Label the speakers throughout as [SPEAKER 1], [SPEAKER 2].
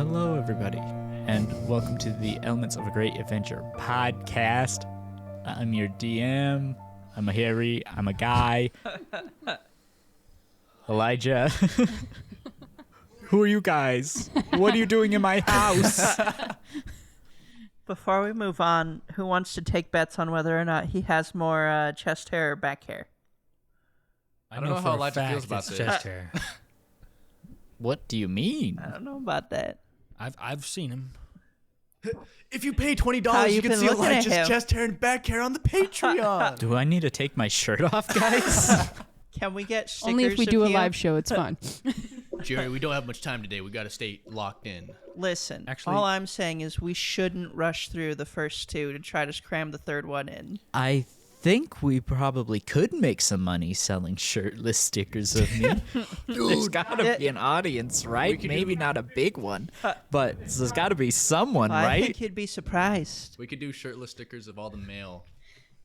[SPEAKER 1] Hello, everybody, and welcome to the Elements of a Great Adventure podcast. I'm your DM. I'm a Harry. I'm a guy. Elijah. Who are you guys? What are you doing in my house?
[SPEAKER 2] Before we move on, who wants to take bets on whether or not he has more chest hair or back hair?
[SPEAKER 3] I don't know how Elijah feels about this.
[SPEAKER 4] Chest hair.
[SPEAKER 1] What do you mean?
[SPEAKER 2] I don't know about that.
[SPEAKER 4] I've seen him.
[SPEAKER 3] If you pay $20, you can see Elijah's chest hair and back hair on the Patreon.
[SPEAKER 1] Do I need to take my shirt off, guys?
[SPEAKER 2] Can we get stickers?
[SPEAKER 5] Only if we do a live show, it's fun.
[SPEAKER 3] Jerry, we don't have much time today. We got to stay locked in.
[SPEAKER 2] Listen,
[SPEAKER 4] Actually,
[SPEAKER 2] all I'm saying is we shouldn't rush through the first two to try to cram the third one in.
[SPEAKER 1] I think we probably could make some money selling shirtless stickers of me. There's gotta be an audience, right? Maybe not a big one, but there's gotta be someone,
[SPEAKER 2] I
[SPEAKER 1] right?
[SPEAKER 2] think you'd be surprised.
[SPEAKER 3] We could do shirtless stickers of all the male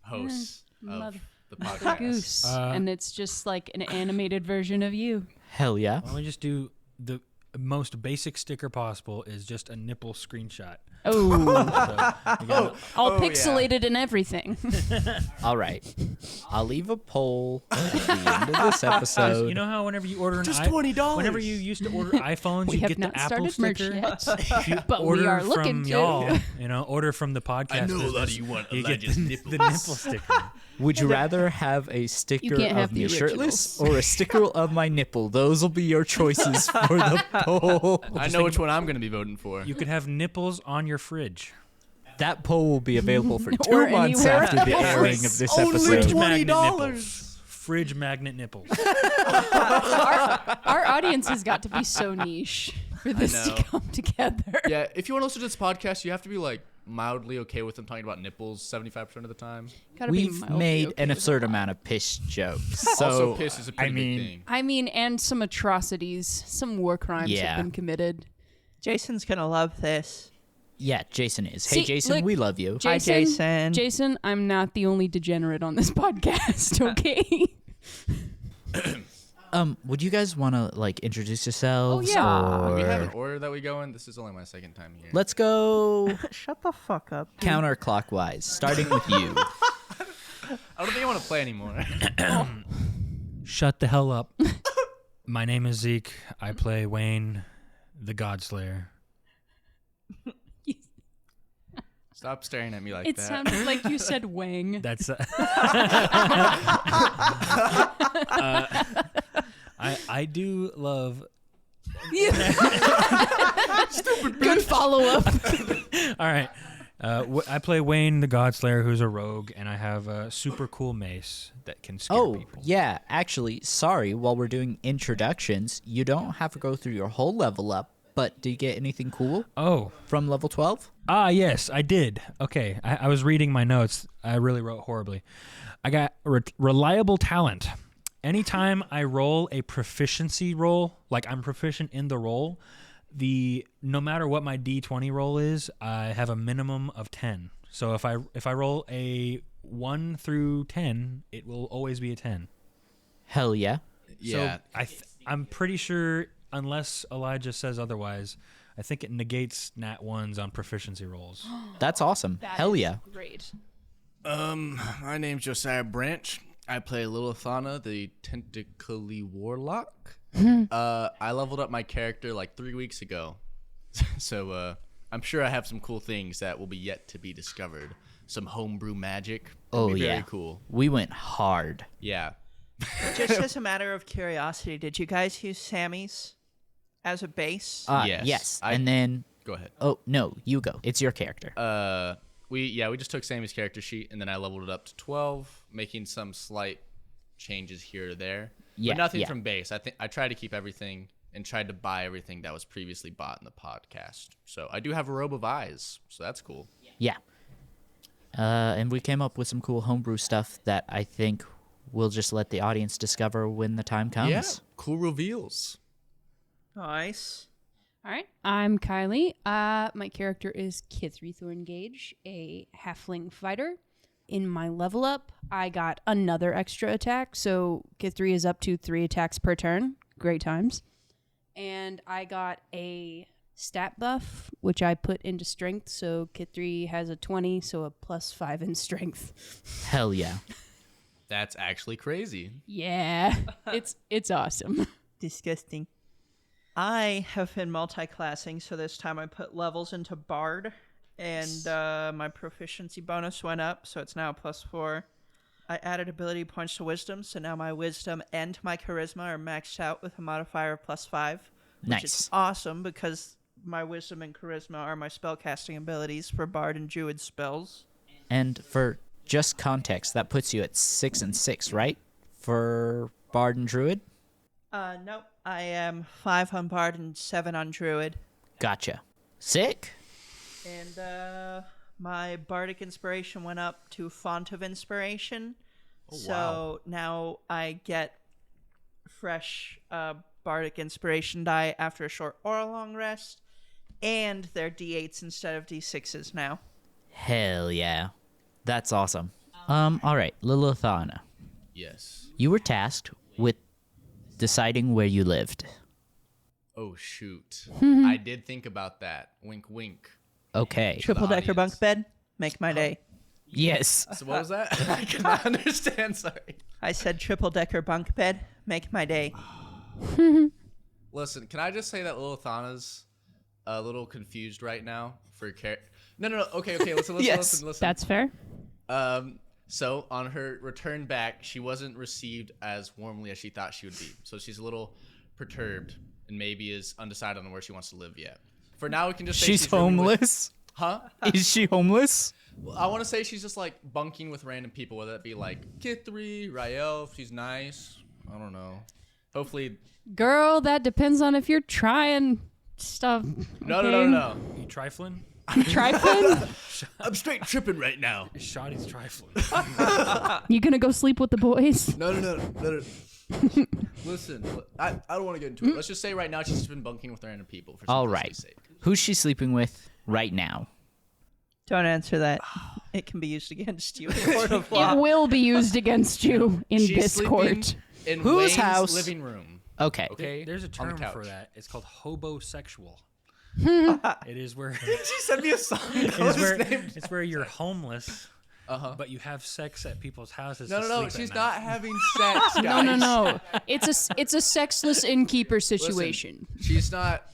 [SPEAKER 3] hosts of
[SPEAKER 5] Mother
[SPEAKER 3] the podcast.
[SPEAKER 5] goose. And it's just like an animated version of you.
[SPEAKER 1] Hell yeah.
[SPEAKER 4] why don't we just do the most basic sticker possible is just a nipple screenshot.
[SPEAKER 5] Oh,
[SPEAKER 4] So we got
[SPEAKER 5] all pixelated and everything.
[SPEAKER 1] All right. I'll leave a poll at the end of this episode.
[SPEAKER 4] you know how whenever you order
[SPEAKER 3] Just $20.
[SPEAKER 4] whenever you used to order iPhones,
[SPEAKER 5] We
[SPEAKER 4] you
[SPEAKER 5] have
[SPEAKER 4] get
[SPEAKER 5] not
[SPEAKER 4] the Apple
[SPEAKER 5] started merch
[SPEAKER 4] sticker.
[SPEAKER 5] yet,
[SPEAKER 4] If you
[SPEAKER 5] but we
[SPEAKER 4] order
[SPEAKER 5] are
[SPEAKER 4] from
[SPEAKER 5] looking to.
[SPEAKER 4] y'all, order from the podcast.
[SPEAKER 3] I know a lot
[SPEAKER 4] business,
[SPEAKER 3] of you want
[SPEAKER 4] you get
[SPEAKER 3] Elijah's
[SPEAKER 4] the
[SPEAKER 3] nipples.
[SPEAKER 4] nipple sticker.
[SPEAKER 1] Would you rather have a sticker
[SPEAKER 5] can't have
[SPEAKER 1] of me
[SPEAKER 5] the
[SPEAKER 1] shirtless or a sticker of my nipple? Those will be your choices for the poll.
[SPEAKER 3] I know which one I'm going to be voting for.
[SPEAKER 4] You could have nipples on your fridge.
[SPEAKER 1] That poll will be available for 2
[SPEAKER 5] Or
[SPEAKER 1] months
[SPEAKER 5] anywhere
[SPEAKER 1] after the
[SPEAKER 5] else.
[SPEAKER 1] airing of this
[SPEAKER 3] Only
[SPEAKER 1] episode.
[SPEAKER 3] $20.
[SPEAKER 4] Nipples. Fridge magnet nipples.
[SPEAKER 5] Our audience has got to be so niche for this
[SPEAKER 3] know.
[SPEAKER 5] to come together.
[SPEAKER 3] Yeah, if you want to listen to this podcast, you have to be like mildly okay with them talking about nipples 75% of the time.
[SPEAKER 5] Gotta be
[SPEAKER 1] We've
[SPEAKER 5] mildly
[SPEAKER 1] made
[SPEAKER 5] okay
[SPEAKER 1] an
[SPEAKER 5] with
[SPEAKER 1] absurd
[SPEAKER 5] that.
[SPEAKER 1] amount of piss jokes. So,
[SPEAKER 3] Also, piss is a pretty
[SPEAKER 1] I mean,
[SPEAKER 3] big thing.
[SPEAKER 5] I mean, and some atrocities, some war crimes
[SPEAKER 1] Yeah.
[SPEAKER 5] have been committed.
[SPEAKER 2] Jason's gonna love this.
[SPEAKER 1] yeah, Jason is.
[SPEAKER 5] See,
[SPEAKER 1] Hey, Jason,
[SPEAKER 5] look,
[SPEAKER 1] we love you.
[SPEAKER 2] Hi, Jason.
[SPEAKER 5] Jason, I'm not the only degenerate on this podcast, okay?
[SPEAKER 1] Would you guys want to like introduce yourselves?
[SPEAKER 5] Oh, yeah.
[SPEAKER 1] Or...
[SPEAKER 3] We have an order that we go in. This is only my second time here.
[SPEAKER 1] Let's go
[SPEAKER 2] Shut the fuck up. dude.
[SPEAKER 1] counterclockwise, starting with you.
[SPEAKER 3] I don't think I want to play anymore.
[SPEAKER 4] Shut the hell up. My name is Zeke. I play Wayne, the Godslayer.
[SPEAKER 3] Stop staring at me like
[SPEAKER 5] It
[SPEAKER 3] that.
[SPEAKER 5] sounded like you said Wang.
[SPEAKER 4] That's I do love.
[SPEAKER 5] Good follow-up.
[SPEAKER 4] All right. I play Wayne, the Godslayer, who's a rogue, and I have a super cool mace that can scare
[SPEAKER 1] Oh,
[SPEAKER 4] people.
[SPEAKER 1] yeah. Actually, sorry. While we're doing introductions, you don't have to go through your whole level up. But did you get anything cool
[SPEAKER 4] Oh.
[SPEAKER 1] from level 12?
[SPEAKER 4] Yes, I did. Okay. I was reading my notes. I really wrote horribly. I got reliable talent. Anytime I roll a proficiency roll, like I'm proficient in the roll, no matter what my D20 roll is, I have a minimum of 10. So if I roll a 1 through 10, it will always be a 10.
[SPEAKER 1] Hell yeah.
[SPEAKER 3] Yeah.
[SPEAKER 4] So I'm pretty sure, unless Elijah says otherwise, I think it negates nat 1s on proficiency rolls.
[SPEAKER 1] That's awesome. Hell yeah.
[SPEAKER 5] Great.
[SPEAKER 3] My name's Josiah Branch. I play Lilithana, the tentacly warlock. I leveled up my character like 3 weeks ago. So I'm sure I have some cool things that will be yet to be discovered. Some homebrew magic. It'll be very cool.
[SPEAKER 1] We went hard.
[SPEAKER 3] Yeah.
[SPEAKER 2] Just as a matter of curiosity, did you guys use Sammy's as a base?
[SPEAKER 3] Yes.
[SPEAKER 1] Yes. And then...
[SPEAKER 3] Go ahead.
[SPEAKER 1] Oh, no. You go. It's your character.
[SPEAKER 3] We just took Sammy's character sheet and then I leveled it up to 12, making some slight changes here or there.
[SPEAKER 1] Yeah,
[SPEAKER 3] But nothing
[SPEAKER 1] yeah.
[SPEAKER 3] from base. I think I tried to keep everything and tried to buy everything that was previously bought in the podcast. So I do have a robe of eyes, so that's cool.
[SPEAKER 1] Yeah. And we came up with some cool homebrew stuff that I think we'll just let the audience discover when the time comes.
[SPEAKER 3] Yeah. Cool reveals.
[SPEAKER 2] Nice.
[SPEAKER 5] All right. I'm Kylee. My character is Kithri Thorngage, a halfling fighter. In my level up, I got another extra attack, so Kithri is up to 3 attacks per turn. Great times. And I got a stat buff, which I put into strength. So Kithri has a 20, so a +5 in strength.
[SPEAKER 1] Hell yeah.
[SPEAKER 3] That's actually crazy.
[SPEAKER 5] Yeah, it's awesome.
[SPEAKER 2] Disgusting. I have been multi-classing, so this time I put levels into Bard, and my proficiency bonus went up, so it's now a +4. I added ability points to Wisdom, so now my Wisdom and my Charisma are maxed out with a modifier of +5. Which
[SPEAKER 1] Nice.
[SPEAKER 2] is awesome, because my Wisdom and Charisma are my spellcasting abilities for Bard and Druid spells.
[SPEAKER 1] And for just context, that puts you at 6 and 6, right? For Bard and Druid?
[SPEAKER 2] Nope. I am 5 on Bard and 7 on Druid.
[SPEAKER 1] Gotcha. Sick.
[SPEAKER 2] And my Bardic Inspiration went up to Font of Inspiration.
[SPEAKER 3] Oh,
[SPEAKER 2] so
[SPEAKER 3] wow.
[SPEAKER 2] now I get fresh Bardic Inspiration die after a short or a long rest. And they're D8s instead of D6s now.
[SPEAKER 1] Hell yeah. That's awesome. All right, Lilithana.
[SPEAKER 3] Yes.
[SPEAKER 1] You were tasked with deciding where you lived.
[SPEAKER 3] Oh, shoot. I did think about that. Wink, wink.
[SPEAKER 1] Okay.
[SPEAKER 2] Triple-decker
[SPEAKER 3] audience.
[SPEAKER 2] bunk bed. Make my day.
[SPEAKER 1] Yes.
[SPEAKER 3] So what was that? I cannot understand. Sorry.
[SPEAKER 2] I said triple-decker bunk bed. Make my day.
[SPEAKER 3] Listen, can I just say that Lilithana's a little confused right now for No. Okay. Listen.
[SPEAKER 2] Yes.
[SPEAKER 3] Listen.
[SPEAKER 5] That's fair.
[SPEAKER 3] So on her return back, she wasn't received as warmly as she thought she would be. So she's a little perturbed and maybe is undecided on where she wants to live yet. For now, we can just say
[SPEAKER 1] She's
[SPEAKER 3] rooming with-
[SPEAKER 1] homeless?
[SPEAKER 3] Huh?
[SPEAKER 1] Is she homeless?
[SPEAKER 3] I want to say she's just like bunking with random people, whether that be like Kithri, Rael, if she's nice. I don't know. Hopefully.
[SPEAKER 5] Girl, that depends on if you're trying stuff.
[SPEAKER 3] No.
[SPEAKER 4] You trifling?
[SPEAKER 5] Trifling?
[SPEAKER 3] I'm straight tripping right now.
[SPEAKER 4] Shoddy's trifling.
[SPEAKER 5] You gonna go sleep with the boys?
[SPEAKER 3] No. Listen, I don't want to get into it. Let's just say right now she's just been bunking with random people for
[SPEAKER 1] All
[SPEAKER 3] simplicity's
[SPEAKER 1] right.
[SPEAKER 3] sake.
[SPEAKER 1] Who's she sleeping with right now?
[SPEAKER 2] Don't answer that. It can be used against you in a court of law.
[SPEAKER 5] It will be used against you in
[SPEAKER 3] She's
[SPEAKER 5] this
[SPEAKER 3] sleeping
[SPEAKER 5] court.
[SPEAKER 3] in
[SPEAKER 1] Whose
[SPEAKER 3] Wayne's
[SPEAKER 1] house?
[SPEAKER 3] living room.
[SPEAKER 1] Okay.
[SPEAKER 3] Okay.
[SPEAKER 4] There's a
[SPEAKER 3] On the
[SPEAKER 4] term for
[SPEAKER 3] couch.
[SPEAKER 4] that. It's called hobosexual. It is where
[SPEAKER 3] She sent me a song.
[SPEAKER 4] it's where you're homeless, but you have sex at people's houses. to
[SPEAKER 3] No.
[SPEAKER 4] sleep
[SPEAKER 3] She's
[SPEAKER 4] at
[SPEAKER 3] not
[SPEAKER 4] night.
[SPEAKER 3] having sex, guys.
[SPEAKER 5] No. It's a sexless innkeeper situation.
[SPEAKER 3] She's not.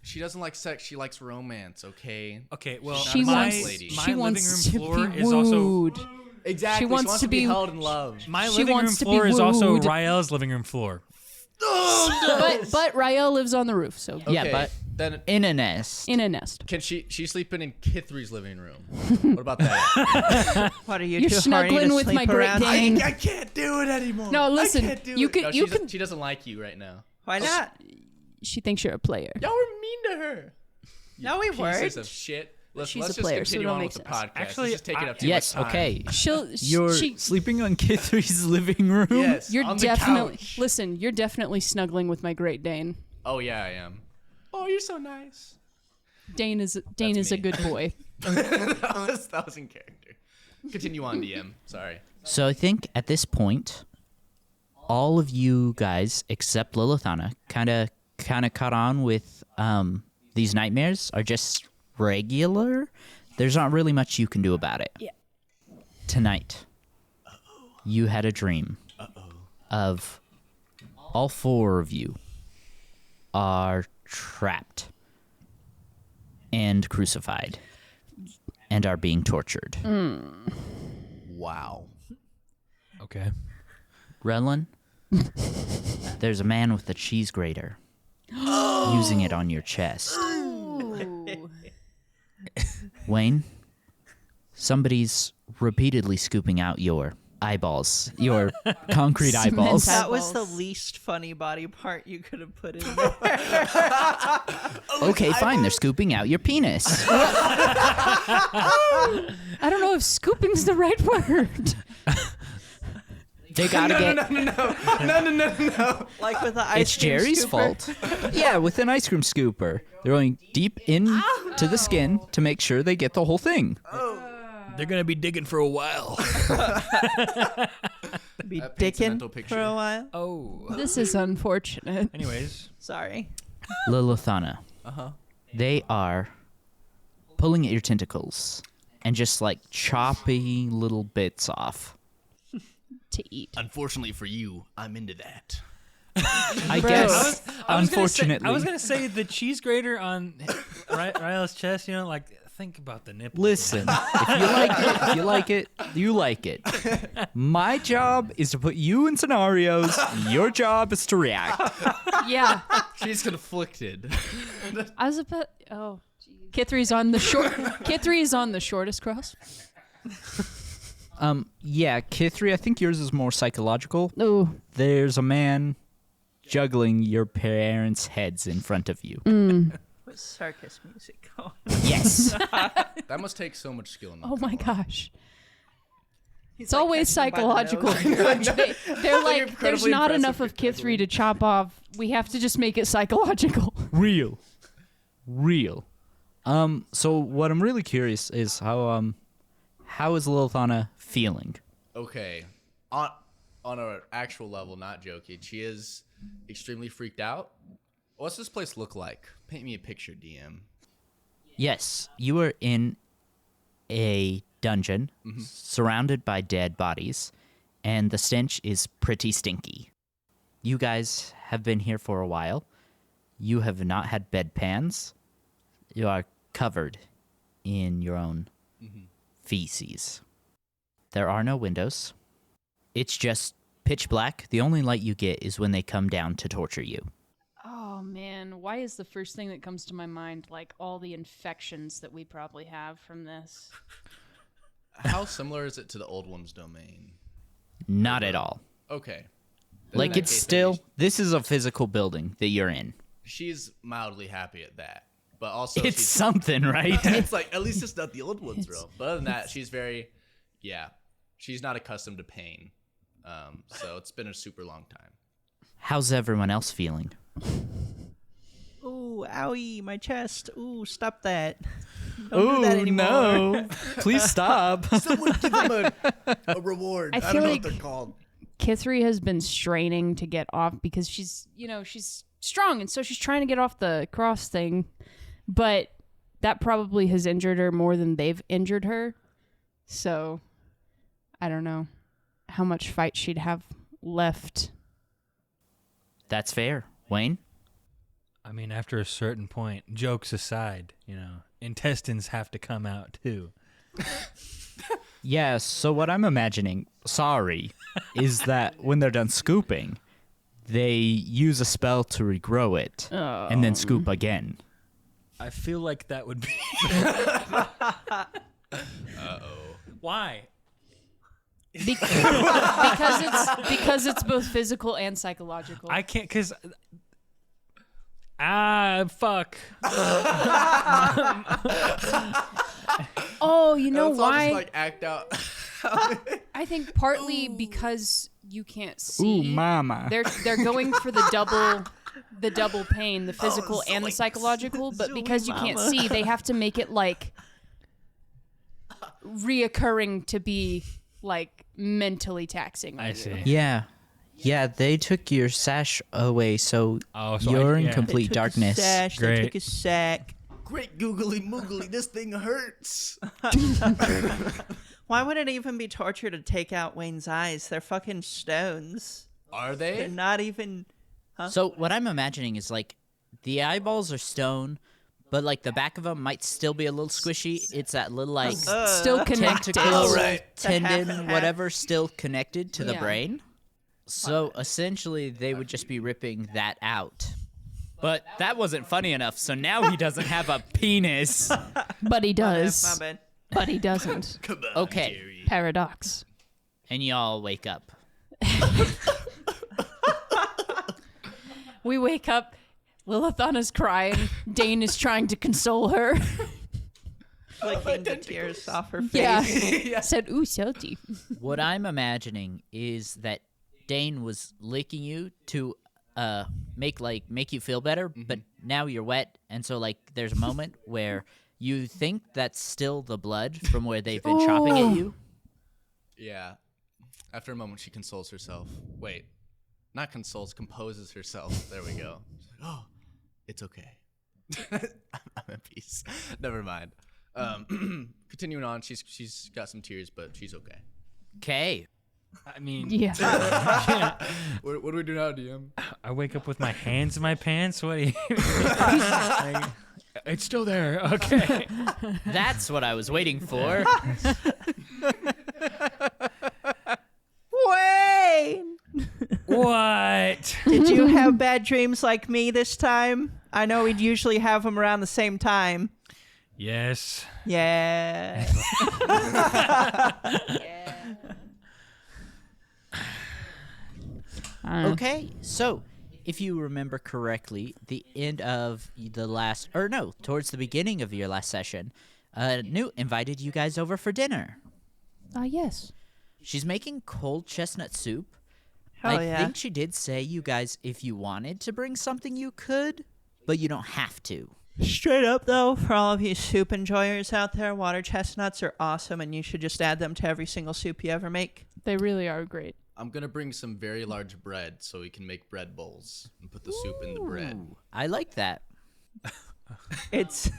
[SPEAKER 3] She doesn't like sex. She likes romance. Okay.
[SPEAKER 4] Okay, well,
[SPEAKER 5] She
[SPEAKER 3] my
[SPEAKER 5] wants
[SPEAKER 3] lady.
[SPEAKER 4] my
[SPEAKER 5] she
[SPEAKER 4] living
[SPEAKER 5] wants
[SPEAKER 4] room
[SPEAKER 5] to
[SPEAKER 4] floor
[SPEAKER 5] be
[SPEAKER 4] is also
[SPEAKER 5] wooed.
[SPEAKER 3] Exactly.
[SPEAKER 5] She wants to
[SPEAKER 3] be
[SPEAKER 5] be-
[SPEAKER 3] held in love.
[SPEAKER 4] my
[SPEAKER 5] She
[SPEAKER 4] living room
[SPEAKER 5] wants to be
[SPEAKER 4] floor is also
[SPEAKER 5] wooed.
[SPEAKER 4] Rael's living room floor.
[SPEAKER 5] But Rael lives on the roof, so
[SPEAKER 1] Yeah,
[SPEAKER 3] Okay,
[SPEAKER 1] but
[SPEAKER 3] then
[SPEAKER 1] in a nest.
[SPEAKER 5] in a nest.
[SPEAKER 3] can she's sleeping in Kithri's living room? What about that?
[SPEAKER 2] What are you
[SPEAKER 5] You're
[SPEAKER 2] too horny
[SPEAKER 5] snuggling
[SPEAKER 2] to
[SPEAKER 5] with
[SPEAKER 2] sleep
[SPEAKER 5] my Great
[SPEAKER 2] around?
[SPEAKER 5] Dane.
[SPEAKER 3] I can't do it anymore.
[SPEAKER 5] No, listen,
[SPEAKER 3] I can't do
[SPEAKER 5] you
[SPEAKER 3] it.
[SPEAKER 5] can-
[SPEAKER 3] No,
[SPEAKER 5] you
[SPEAKER 3] she
[SPEAKER 5] can-
[SPEAKER 3] She doesn't like you right now.
[SPEAKER 2] Why not?
[SPEAKER 5] She thinks you're a player.
[SPEAKER 3] Y'all were mean to her.
[SPEAKER 2] No, we
[SPEAKER 3] Pieces
[SPEAKER 2] weren't.
[SPEAKER 3] of shit. Listen,
[SPEAKER 5] She's
[SPEAKER 3] let's
[SPEAKER 5] a
[SPEAKER 3] just
[SPEAKER 5] player, so it
[SPEAKER 3] continue
[SPEAKER 5] don't
[SPEAKER 3] on
[SPEAKER 5] make
[SPEAKER 3] with the
[SPEAKER 5] sense.
[SPEAKER 3] podcast.
[SPEAKER 4] Actually,
[SPEAKER 3] Let's just take it up too
[SPEAKER 1] Yes,
[SPEAKER 3] much time.
[SPEAKER 1] okay.
[SPEAKER 5] You're
[SPEAKER 1] You're sleeping on Kithri's living room?
[SPEAKER 3] Yes,
[SPEAKER 5] You're
[SPEAKER 3] on the
[SPEAKER 5] definitely
[SPEAKER 3] couch.
[SPEAKER 5] listen. You're definitely snuggling with my Great Dane.
[SPEAKER 3] Oh yeah, I am. Oh, you're so nice.
[SPEAKER 5] Dane is a
[SPEAKER 3] me.
[SPEAKER 5] good boy.
[SPEAKER 3] that was in character. Continue on, DM. Sorry.
[SPEAKER 1] So I think at this point, all of you guys except Lilithana kind of caught on with these nightmares are just regular. There's not really much you can do about it.
[SPEAKER 5] Yeah.
[SPEAKER 1] Tonight, you had a dream of all four of you are trapped and crucified and are being tortured.
[SPEAKER 3] Wow.
[SPEAKER 4] Okay.
[SPEAKER 1] Rellan, there's a man with a cheese grater using it on your chest. Wayne, somebody's repeatedly scooping out your eyeballs, your concrete eyeballs.
[SPEAKER 2] That was the
[SPEAKER 5] Eyeballs.
[SPEAKER 2] least funny body part you could have put in there.
[SPEAKER 1] Okay, fine, they're scooping out your penis.
[SPEAKER 5] I don't know if scooping's the right word.
[SPEAKER 1] They gotta get.
[SPEAKER 3] No.
[SPEAKER 2] Like with the ice
[SPEAKER 1] It's
[SPEAKER 2] cream
[SPEAKER 1] Jerry's
[SPEAKER 2] scooper.
[SPEAKER 1] fault. Yeah, with an ice cream scooper. They're going deep in to the skin to make sure they get the whole thing.
[SPEAKER 4] They're gonna be digging for a while.
[SPEAKER 2] Be
[SPEAKER 3] That paints a
[SPEAKER 2] dicking
[SPEAKER 3] mental
[SPEAKER 2] for
[SPEAKER 3] picture.
[SPEAKER 2] a while.
[SPEAKER 4] Oh.
[SPEAKER 5] This is unfortunate.
[SPEAKER 4] Anyways,
[SPEAKER 2] Sorry.
[SPEAKER 1] Lilithana, They are pulling at your tentacles and just like chopping little bits off.
[SPEAKER 5] To eat.
[SPEAKER 3] Unfortunately for you, I'm into that.
[SPEAKER 1] I guess, unfortunately.
[SPEAKER 4] I was gonna say the cheese grater on Ryla's chest. Like think about the nipple.
[SPEAKER 1] Listen, if you like it, you like it. My job is to put you in scenarios. Your job is to react.
[SPEAKER 5] Yeah.
[SPEAKER 3] She's conflicted.
[SPEAKER 5] I was about. Oh, Kithri's on the short. Kithri is on the shortest cross.
[SPEAKER 1] Yeah, Kithri, I think yours is more psychological.
[SPEAKER 5] Ooh.
[SPEAKER 1] There's a man juggling your parents' heads in front of you.
[SPEAKER 2] With circus music going.
[SPEAKER 1] Yes.
[SPEAKER 3] That must take so much skill.
[SPEAKER 5] Oh my gosh.
[SPEAKER 2] He's
[SPEAKER 5] It's always psychological. They're like, there's not enough of Kithri to chop off. We have to just make it psychological.
[SPEAKER 1] Real. So what I'm really curious is how is Lilithana feeling?
[SPEAKER 3] Okay, on an actual level, not joking, she is extremely freaked out. What's this place look like? Paint me a picture, DM.
[SPEAKER 1] Yes, you are in a dungeon surrounded by dead bodies, and the stench is pretty stinky. You guys have been here for a while. You have not had bedpans. You are covered in your own feces. There are no windows. It's just pitch black. The only light you get is when they come down to torture you.
[SPEAKER 5] Oh man, why is the first thing that comes to my mind like all the infections that we probably have from this?
[SPEAKER 3] How similar is it to the old one's domain?
[SPEAKER 1] Not at all.
[SPEAKER 3] Okay.
[SPEAKER 1] Like, it's still, this is a physical building that you're in.
[SPEAKER 3] She's mildly happy at that. But also,
[SPEAKER 1] It's
[SPEAKER 3] she's,
[SPEAKER 1] something, right?
[SPEAKER 3] it's like, at least it's not the old one's room. But other than that, she's very, she's not accustomed to pain. So it's been a super long time.
[SPEAKER 1] How's everyone else feeling?
[SPEAKER 2] Ooh, owie, my chest. Ooh, stop that. Don't do that anymore.
[SPEAKER 1] no. Please stop.
[SPEAKER 3] Someone give them a reward.
[SPEAKER 5] I
[SPEAKER 3] I
[SPEAKER 5] feel
[SPEAKER 3] don't know
[SPEAKER 5] like-
[SPEAKER 3] what they're called.
[SPEAKER 5] Kithri has been straining to get off because she's strong, and so she's trying to get off the cross thing, but that probably has injured her more than they've injured her. So I don't know how much fight she'd have left.
[SPEAKER 1] That's fair. Wayne?
[SPEAKER 4] I mean, after a certain point, jokes aside, intestines have to come out too.
[SPEAKER 1] Yeah, so what I'm imagining, is that when they're done scooping, they use a spell to regrow it and then scoop again.
[SPEAKER 4] I feel like that would be. Why?
[SPEAKER 5] Because it's both physical and psychological.
[SPEAKER 4] I can't, because. Fuck.
[SPEAKER 5] Oh, you know
[SPEAKER 3] Let's all
[SPEAKER 5] why?
[SPEAKER 3] just, like, act out.
[SPEAKER 5] I think partly because you can't
[SPEAKER 1] Ooh,
[SPEAKER 5] see.
[SPEAKER 1] mama.
[SPEAKER 5] They're going for the double pain, the physical and the psychological, but because you can't see, they have to make it like reoccurring to be like mentally taxing.
[SPEAKER 4] I see.
[SPEAKER 1] Yeah. Yeah, they took your sash away, so,
[SPEAKER 4] So
[SPEAKER 1] you're in
[SPEAKER 4] yeah.
[SPEAKER 1] complete darkness.
[SPEAKER 2] Sash, they
[SPEAKER 4] Great.
[SPEAKER 2] took a sack.
[SPEAKER 3] Great googly moogly, this thing hurts.
[SPEAKER 2] Why would it even be torture to take out Wayne's eyes? They're fucking stones.
[SPEAKER 3] Are
[SPEAKER 2] They're
[SPEAKER 3] they?
[SPEAKER 2] not even...
[SPEAKER 1] So what I'm imagining is like the eyeballs are stone, but like the back of them might still be a little squishy. It's that little like
[SPEAKER 5] Still connected.
[SPEAKER 1] tentacle,
[SPEAKER 3] right.
[SPEAKER 1] tendon,
[SPEAKER 2] half.
[SPEAKER 1] whatever, still connected to the
[SPEAKER 5] Yeah.
[SPEAKER 1] brain. So essentially, they would just be ripping that out. But that wasn't funny enough, so now he doesn't have a penis.
[SPEAKER 5] But he
[SPEAKER 2] My
[SPEAKER 5] does.
[SPEAKER 2] bad.
[SPEAKER 5] But he doesn't.
[SPEAKER 3] Come on,
[SPEAKER 1] Okay.
[SPEAKER 3] Jerry.
[SPEAKER 5] Paradox.
[SPEAKER 1] And y'all wake up.
[SPEAKER 5] We wake up. Lilithana's crying. Dane is trying to console her.
[SPEAKER 2] Flicking the tears off her face.
[SPEAKER 5] Yeah. Said, ooh, salty.
[SPEAKER 1] What I'm imagining is that Dane was licking you to make you feel better, but now you're wet, and so like there's a moment where you think that's still the blood from where they've been chopping at you.
[SPEAKER 3] Yeah. After a moment, she consoles herself. Wait, not consoles, composes herself. There we go. She's like, oh, it's okay. I'm at peace. Never mind. Continuing on, she's got some tears, but she's okay.
[SPEAKER 1] Okay.
[SPEAKER 4] I mean,
[SPEAKER 5] Yeah.
[SPEAKER 3] What do we do now, DM?
[SPEAKER 4] I wake up with my hands in my pants. What do you? Like, it's still there. Okay.
[SPEAKER 1] That's what I was waiting for.
[SPEAKER 2] Wayne!
[SPEAKER 4] What?
[SPEAKER 2] Did you have bad dreams like me this time? I know we'd usually have them around the same time.
[SPEAKER 4] Yes.
[SPEAKER 2] Yeah.
[SPEAKER 1] Okay, so if you remember correctly, the end of the last, or no, towards the beginning of your last session, Newt invited you guys over for dinner.
[SPEAKER 5] Yes.
[SPEAKER 1] She's making cold chestnut soup.
[SPEAKER 2] Hell
[SPEAKER 1] I
[SPEAKER 2] yeah.
[SPEAKER 1] think she did say you guys, if you wanted to bring something, you could, but you don't have to.
[SPEAKER 2] Straight up, though, for all of you soup enjoyers out there, water chestnuts are awesome, and you should just add them to every single soup you ever make.
[SPEAKER 5] They really are great.
[SPEAKER 3] I'm gonna bring some very large bread so we can make bread bowls and put the soup in the bread.
[SPEAKER 1] I like that.
[SPEAKER 2] It's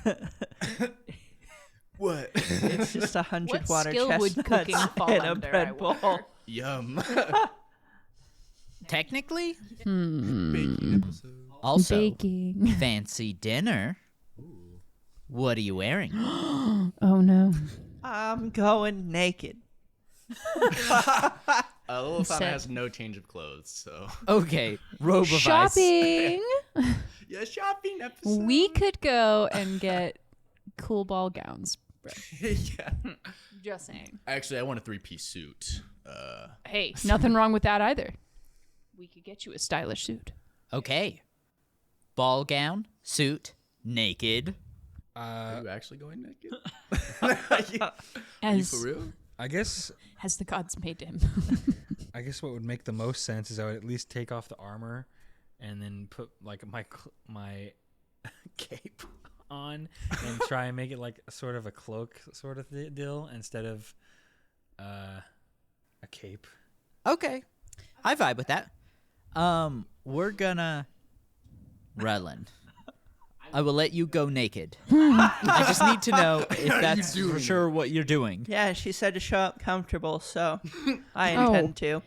[SPEAKER 3] What?
[SPEAKER 2] it's just 100
[SPEAKER 5] What
[SPEAKER 2] water
[SPEAKER 5] skill would
[SPEAKER 2] chestnuts
[SPEAKER 5] cooking fall
[SPEAKER 2] in a
[SPEAKER 5] under, I
[SPEAKER 2] bread
[SPEAKER 5] wonder?
[SPEAKER 2] bowl.
[SPEAKER 3] Yum.
[SPEAKER 1] Technically,
[SPEAKER 3] Baking episode.
[SPEAKER 1] also,
[SPEAKER 5] Baking.
[SPEAKER 1] fancy dinner. What are you wearing?
[SPEAKER 5] Oh no.
[SPEAKER 2] I'm going naked.
[SPEAKER 3] Lilithana
[SPEAKER 5] Set.
[SPEAKER 3] has no change of clothes, so.
[SPEAKER 1] Okay, robe of ice.
[SPEAKER 5] Shopping.
[SPEAKER 3] Yeah, shopping episode.
[SPEAKER 5] We could go and get cool ball gowns. Bro.
[SPEAKER 3] Yeah.
[SPEAKER 5] Just saying.
[SPEAKER 3] Actually, I want a 3-piece suit.
[SPEAKER 5] Hey, nothing wrong with that either. We could get you a stylish suit.
[SPEAKER 1] Okay. Ball gown, suit, naked.
[SPEAKER 3] Are you actually going naked? you
[SPEAKER 5] As
[SPEAKER 3] for real?
[SPEAKER 4] I guess
[SPEAKER 5] the gods made him.
[SPEAKER 4] I guess what would make the most sense is I would at least take off the armor and then put like my cape on and try and make it like a sort of a cloak sort of deal instead of a cape.
[SPEAKER 1] Okay. I vibe with that. We're gonna Rellan. I will let you go naked. I just need to know if that's for sure what you're doing.
[SPEAKER 2] Yeah, she said to show up comfortable, so I intend to.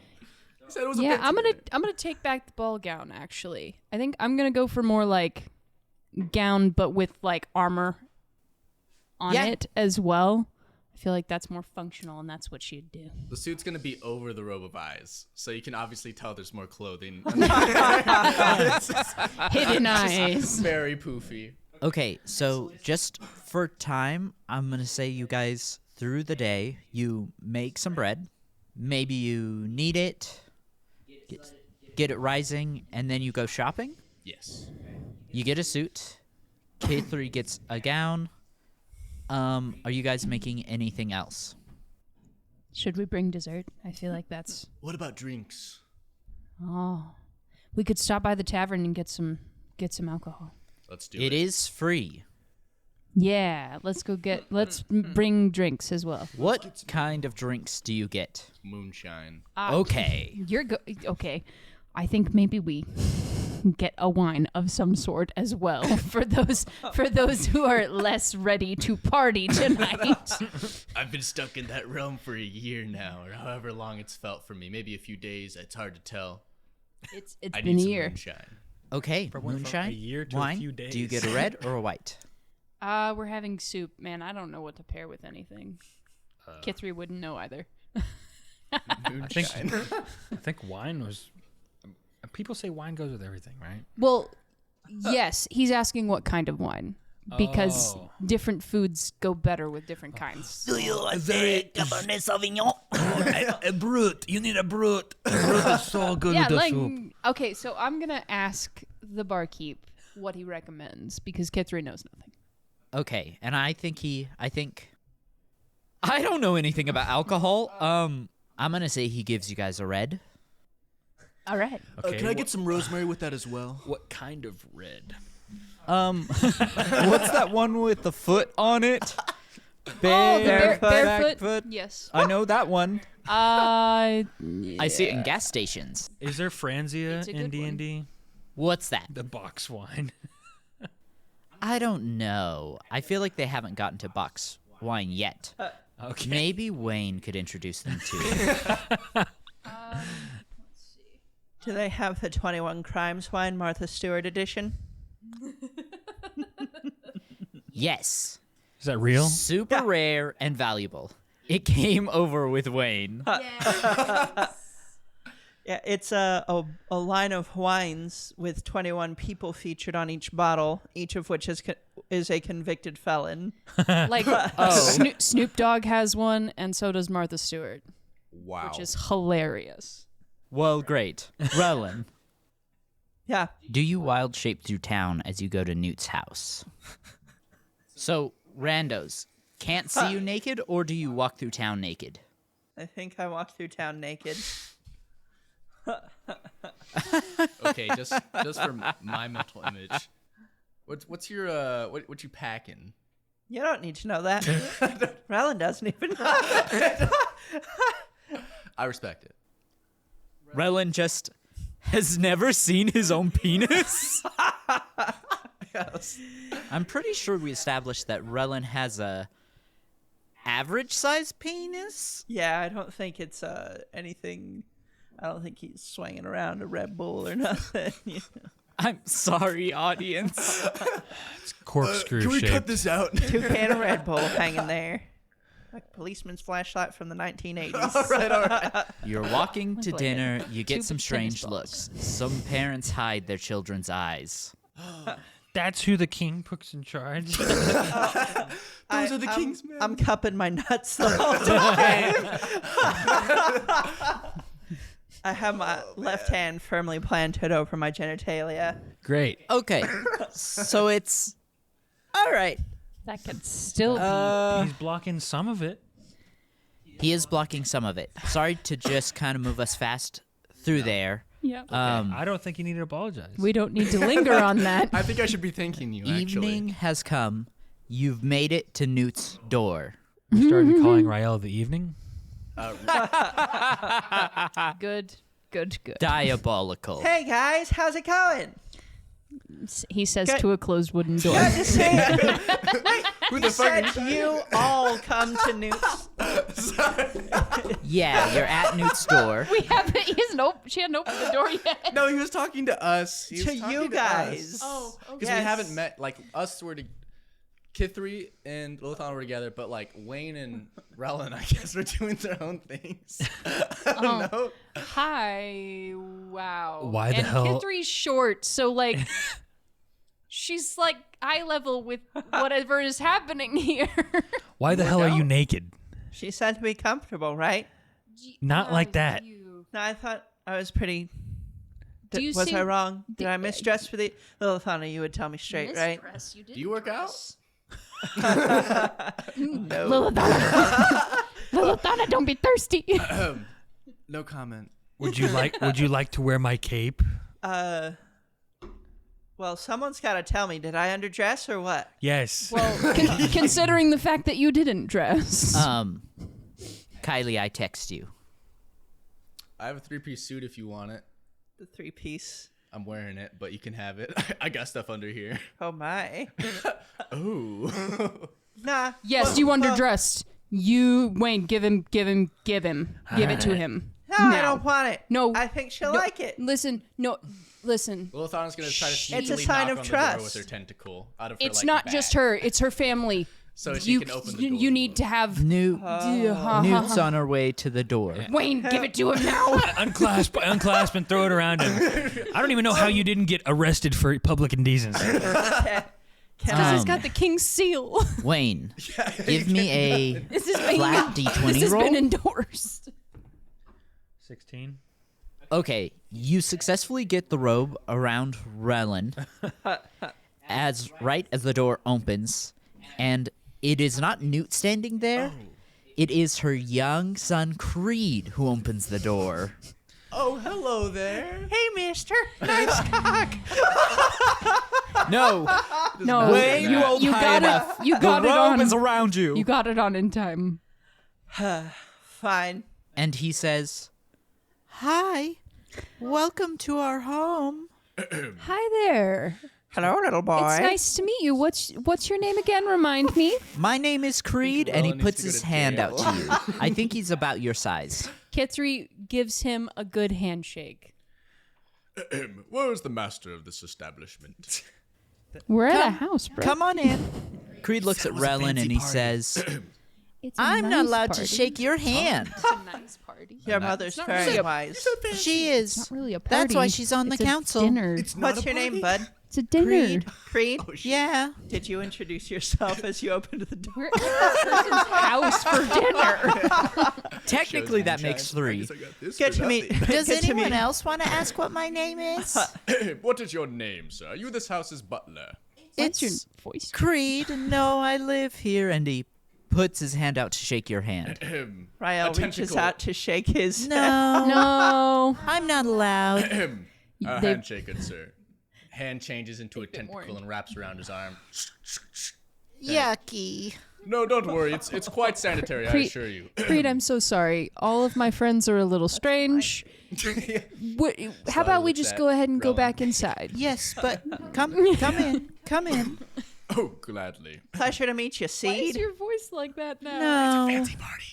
[SPEAKER 3] He said it was a
[SPEAKER 5] Yeah,
[SPEAKER 3] bit
[SPEAKER 5] I'm gonna take back the ball gown. Actually, I think I'm gonna go for more like gown, but with like armor on
[SPEAKER 1] Yeah.
[SPEAKER 5] it as well. I feel like that's more functional, and that's what she'd do.
[SPEAKER 3] The suit's gonna be over the robe of eyes, so you can obviously tell there's more clothing.
[SPEAKER 5] Hidden eyes.
[SPEAKER 3] Very poofy.
[SPEAKER 1] Okay, so just for time, I'm gonna say you guys through the day, you make some bread. Maybe you knead it, get it rising, and then you go shopping.
[SPEAKER 3] Yes.
[SPEAKER 1] You get a suit. Kithri gets a gown. Are you guys making anything else?
[SPEAKER 5] Should we bring dessert? I feel like that's.
[SPEAKER 3] What about drinks?
[SPEAKER 5] Oh, we could stop by the tavern and get some alcohol.
[SPEAKER 3] Let's do
[SPEAKER 1] It is free.
[SPEAKER 5] Yeah, let's go get. Let's bring drinks as well.
[SPEAKER 1] What kind of drinks do you get?
[SPEAKER 3] Moonshine.
[SPEAKER 1] Okay.
[SPEAKER 5] Okay. I think maybe we get a wine of some sort as well for those who are less ready to party tonight.
[SPEAKER 3] I've been stuck in that realm for a year now, or however long it's felt for me. Maybe a few days. It's hard to tell.
[SPEAKER 5] It's
[SPEAKER 3] I
[SPEAKER 5] been
[SPEAKER 3] need
[SPEAKER 5] a
[SPEAKER 3] some
[SPEAKER 5] year.
[SPEAKER 3] moonshine.
[SPEAKER 1] Okay,
[SPEAKER 4] From
[SPEAKER 1] moonshine,
[SPEAKER 4] a year to
[SPEAKER 1] wine.
[SPEAKER 4] a few days.
[SPEAKER 1] Do you get a red or a white?
[SPEAKER 5] We're having soup, man. I don't know what to pair with anything. Kithri wouldn't know either.
[SPEAKER 3] Moonshine.
[SPEAKER 4] I think wine was. People say wine goes with everything, right?
[SPEAKER 5] Well, yes, he's asking what kind of wine. Because
[SPEAKER 4] Oh.
[SPEAKER 5] different foods go better with different kinds.
[SPEAKER 1] Do you want a Cabernet Sauvignon?
[SPEAKER 4] A brut. You need a brut. Brut is so good
[SPEAKER 5] Yeah, like okay, so I'm gonna ask the barkeep what he recommends because Kithri knows nothing.
[SPEAKER 1] Okay, and I don't know anything about alcohol. I'm gonna say he gives you guys a red.
[SPEAKER 5] All right.
[SPEAKER 4] Okay,
[SPEAKER 3] Can I get some rosemary with that as well?
[SPEAKER 4] what kind of red?
[SPEAKER 1] What's that one with the foot on it?
[SPEAKER 5] Barefoot. Yes.
[SPEAKER 1] I know that one.
[SPEAKER 5] Yeah.
[SPEAKER 1] I see it in gas stations.
[SPEAKER 4] Is there Franzia
[SPEAKER 5] It's a
[SPEAKER 4] in
[SPEAKER 5] good one.
[SPEAKER 4] D&D?
[SPEAKER 1] What's that?
[SPEAKER 4] The box wine.
[SPEAKER 1] I don't know. I feel like they haven't gotten to box wine yet.
[SPEAKER 4] Okay.
[SPEAKER 1] Maybe Wayne could introduce them to it.
[SPEAKER 2] Do they have the 21 Crimes wine Martha Stewart edition?
[SPEAKER 1] Yes.
[SPEAKER 4] Is that real?
[SPEAKER 1] Super rare and valuable. It came over with Wayne.
[SPEAKER 2] Yeah, it's a line of wines with 21 people featured on each bottle, each of which is a convicted felon.
[SPEAKER 5] Like Snoop Dogg has one, and so does Martha Stewart,
[SPEAKER 3] Wow.
[SPEAKER 5] which is hilarious.
[SPEAKER 1] Well, great. Rellan,
[SPEAKER 2] Yeah.
[SPEAKER 1] do you wild shape through town as you go to Newt's house? So, randos, can't see you naked, or do you walk through town naked?
[SPEAKER 2] I think I walked through town naked.
[SPEAKER 3] Okay, just for my mental image. What's your what you packing?
[SPEAKER 2] You don't need to know that. Rellan doesn't even know.
[SPEAKER 3] I respect it.
[SPEAKER 1] Rellan just has never seen his own penis?
[SPEAKER 3] Yes.
[SPEAKER 1] I'm pretty sure we established that Rellan has a average size penis.
[SPEAKER 2] Yeah, I don't think it's anything. I don't think he's swinging around a Red Bull or nothing. You know?
[SPEAKER 1] I'm sorry, audience.
[SPEAKER 4] Corkscrew
[SPEAKER 3] Can we
[SPEAKER 4] shaped.
[SPEAKER 3] cut this out?
[SPEAKER 2] 2 can of Red Bull hanging there. Like a policeman's flashlight from the 1980s.
[SPEAKER 3] All right.
[SPEAKER 1] You're walking to
[SPEAKER 5] like
[SPEAKER 1] dinner, you get
[SPEAKER 5] two
[SPEAKER 1] some
[SPEAKER 5] tennis
[SPEAKER 1] strange
[SPEAKER 5] balls.
[SPEAKER 1] looks. Some parents hide their children's eyes.
[SPEAKER 4] That's who the king puts in charge.
[SPEAKER 3] Those are the king's men.
[SPEAKER 2] I'm cupping my nuts the whole time. I have my left hand firmly planted over my genitalia.
[SPEAKER 4] Great.
[SPEAKER 1] Okay, so it's... All right.
[SPEAKER 5] That could still be.
[SPEAKER 4] He's blocking some of it.
[SPEAKER 1] He is blocking some of it. Sorry to just kind of move us fast through there.
[SPEAKER 5] Yeah.
[SPEAKER 4] I don't think you need to apologize.
[SPEAKER 5] We don't need to linger on that.
[SPEAKER 3] I think I should be thanking you.
[SPEAKER 1] Evening has come. You've made it to Newt's door.
[SPEAKER 4] We started calling Rael the evening.
[SPEAKER 5] Good.
[SPEAKER 1] Diabolical.
[SPEAKER 2] Hey guys, how's it going?
[SPEAKER 5] He says
[SPEAKER 2] Good.
[SPEAKER 5] to a closed wooden door.
[SPEAKER 2] I'm just saying.
[SPEAKER 3] Who
[SPEAKER 2] He said you all come to Newt's.
[SPEAKER 1] Yeah, you're at Newt's door.
[SPEAKER 5] We haven't. She hadn't opened the door yet.
[SPEAKER 3] No, he was talking to us. He was
[SPEAKER 2] To
[SPEAKER 3] talking
[SPEAKER 2] you guys.
[SPEAKER 3] us.
[SPEAKER 5] Oh, okay.
[SPEAKER 3] Because we haven't met. Like us were to. Kithri and Lilithana were together, but like Wayne and Rellan, I guess, were doing their own things. I don't know.
[SPEAKER 5] Hi. Wow.
[SPEAKER 4] Why the
[SPEAKER 5] and
[SPEAKER 4] hell-
[SPEAKER 5] Kithri's short, so like, she's like eye level with whatever is happening here.
[SPEAKER 4] Why the hell are you naked?
[SPEAKER 2] She said to be comfortable, right?
[SPEAKER 4] Not like that.
[SPEAKER 2] No, I thought I was pretty.
[SPEAKER 5] Do you
[SPEAKER 2] was
[SPEAKER 5] see-
[SPEAKER 2] I wrong? Did I misdress for the Lilithana? You would tell me straight, right?
[SPEAKER 3] Do you work out?
[SPEAKER 5] Lilithana, don't be thirsty.
[SPEAKER 3] No comment.
[SPEAKER 4] Would you like to wear my cape?
[SPEAKER 2] Well, someone's got to tell me. Did I underdress or what?
[SPEAKER 4] Yes.
[SPEAKER 5] Well, considering the fact that you didn't dress.
[SPEAKER 1] Kylee, I text you.
[SPEAKER 3] I have a 3-piece suit if you want it.
[SPEAKER 2] The 3-piece.
[SPEAKER 3] I'm wearing it, but you can have it. I got stuff under here.
[SPEAKER 2] Oh my.
[SPEAKER 3] Ooh.
[SPEAKER 2] Nah.
[SPEAKER 5] Yes, you underdressed. Wayne, give it to him.
[SPEAKER 2] No, I
[SPEAKER 5] Now.
[SPEAKER 2] don't want it.
[SPEAKER 5] No.
[SPEAKER 2] I think she'll
[SPEAKER 5] No,
[SPEAKER 2] like it.
[SPEAKER 5] Listen.
[SPEAKER 3] Lilithana's gonna try to sneakily
[SPEAKER 2] It's a sign
[SPEAKER 3] knock
[SPEAKER 2] of
[SPEAKER 3] on the
[SPEAKER 2] trust.
[SPEAKER 3] door with her tentacle out of her,
[SPEAKER 5] It's
[SPEAKER 3] like,
[SPEAKER 5] not
[SPEAKER 3] back.
[SPEAKER 5] just her. It's her family.
[SPEAKER 3] So she can open the door.
[SPEAKER 5] You need to have
[SPEAKER 1] Newt's on her way to the door.
[SPEAKER 5] Wayne. Give it to him now.
[SPEAKER 4] Unclasp and throw it around him. I don't even know how you didn't get arrested for public indecency.
[SPEAKER 5] Because he's got the king's seal.
[SPEAKER 1] Wayne, give me a
[SPEAKER 5] This has been
[SPEAKER 1] flat D20
[SPEAKER 5] This has
[SPEAKER 1] roll.
[SPEAKER 5] been endorsed.
[SPEAKER 4] 16.
[SPEAKER 1] Okay, you successfully get the robe around Rellan right as the door opens, and it is not Newt standing there. It is her young son Creed who opens the door.
[SPEAKER 3] Oh, hello there.
[SPEAKER 2] Hey, mister. Nice cock.
[SPEAKER 1] No,
[SPEAKER 5] No,
[SPEAKER 1] Wayne, you old
[SPEAKER 5] you got
[SPEAKER 1] enough.
[SPEAKER 5] it. You got
[SPEAKER 1] the
[SPEAKER 5] it
[SPEAKER 1] robe
[SPEAKER 5] on.
[SPEAKER 1] is around you.
[SPEAKER 5] You got it on in time.
[SPEAKER 2] Fine.
[SPEAKER 1] And he says, "Hi, welcome to our home."
[SPEAKER 5] Hi there.
[SPEAKER 2] Hello, little boy.
[SPEAKER 5] It's nice to meet you. What's your name again? Remind me.
[SPEAKER 1] My name is Creed, and he
[SPEAKER 3] Rellan
[SPEAKER 1] puts
[SPEAKER 3] needs
[SPEAKER 1] his
[SPEAKER 3] to go to
[SPEAKER 1] hand
[SPEAKER 3] jail.
[SPEAKER 1] out to you. I think he's about your size.
[SPEAKER 5] Kithri gives him a good handshake.
[SPEAKER 3] Where is the master of this establishment?
[SPEAKER 5] We're at a house, bro.
[SPEAKER 1] Come on in. Creed looks at
[SPEAKER 3] was a
[SPEAKER 1] Rellan
[SPEAKER 3] fancy
[SPEAKER 1] and he
[SPEAKER 3] party.
[SPEAKER 1] says,
[SPEAKER 5] It's a
[SPEAKER 1] I'm not
[SPEAKER 5] nice
[SPEAKER 1] allowed
[SPEAKER 5] party.
[SPEAKER 1] to shake your hand.
[SPEAKER 5] It's a nice party.
[SPEAKER 2] Your mother's very wise.
[SPEAKER 1] She is.
[SPEAKER 5] It's not really a party.
[SPEAKER 1] That's why she's on the
[SPEAKER 5] It's a
[SPEAKER 1] council.
[SPEAKER 5] Dinner.
[SPEAKER 2] What's your name, bud?
[SPEAKER 5] It's a dinner.
[SPEAKER 1] Creed.
[SPEAKER 2] Creed?
[SPEAKER 1] Yeah.
[SPEAKER 2] Did you introduce yourself as you opened the door?
[SPEAKER 5] We're at this person's house for dinner.
[SPEAKER 1] Technically, that makes 3.
[SPEAKER 2] Good to meet.
[SPEAKER 1] Does
[SPEAKER 2] good to
[SPEAKER 1] anyone
[SPEAKER 2] meet.
[SPEAKER 1] else want to ask what my name is?
[SPEAKER 3] What is your name, sir? Are you this house's butler?
[SPEAKER 5] What's your
[SPEAKER 1] It's
[SPEAKER 5] voice?
[SPEAKER 1] Creed. No, I live here. And he puts his hand out to shake your hand.
[SPEAKER 2] Rael
[SPEAKER 3] A
[SPEAKER 2] reaches
[SPEAKER 3] tentacle.
[SPEAKER 2] out to shake his.
[SPEAKER 1] No,
[SPEAKER 5] No.
[SPEAKER 1] I'm not allowed.
[SPEAKER 3] A
[SPEAKER 5] They-
[SPEAKER 3] handshake, good sir. Hand changes into a
[SPEAKER 5] bit more
[SPEAKER 3] tentacle and wraps around his arm.
[SPEAKER 1] Yucky.
[SPEAKER 3] No, don't worry. It's quite sanitary, I
[SPEAKER 5] Creed-
[SPEAKER 3] assure you.
[SPEAKER 5] Creed, I'm so sorry. All of my friends are a little strange. How about we
[SPEAKER 3] with
[SPEAKER 5] just
[SPEAKER 3] that,
[SPEAKER 5] go ahead and go
[SPEAKER 3] Rellan.
[SPEAKER 5] back inside?
[SPEAKER 1] Yes, but come in.
[SPEAKER 3] Oh, gladly.
[SPEAKER 2] Pleasure to meet you,
[SPEAKER 5] Why is
[SPEAKER 2] Seed.
[SPEAKER 5] your voice like that now?
[SPEAKER 1] No.
[SPEAKER 3] Fancy party.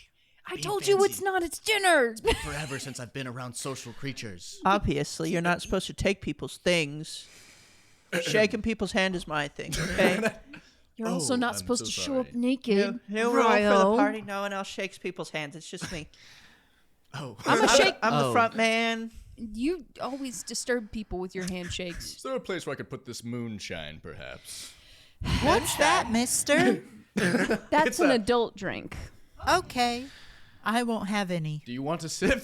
[SPEAKER 5] I told you it's not. It's dinner.
[SPEAKER 3] Forever since I've been around social creatures.
[SPEAKER 2] Obviously, you're not supposed to take people's things. Shaking people's hand is my thing, okay?
[SPEAKER 5] You're also not
[SPEAKER 3] I'm
[SPEAKER 5] supposed
[SPEAKER 3] so
[SPEAKER 5] to show
[SPEAKER 3] sorry.
[SPEAKER 5] up naked.
[SPEAKER 2] New rule for the
[SPEAKER 5] Ryo.
[SPEAKER 2] party. No one else shakes people's hands. It's just me.
[SPEAKER 3] Oh.
[SPEAKER 5] I'm a shake.
[SPEAKER 2] I'm the
[SPEAKER 1] Oh.
[SPEAKER 2] front man.
[SPEAKER 5] You always disturb people with your handshakes.
[SPEAKER 3] Is there a place where I could put this moonshine, perhaps?
[SPEAKER 1] What's that, mister?
[SPEAKER 5] That's an adult drink.
[SPEAKER 1] Okay. I won't have any.
[SPEAKER 3] Do you want a sip?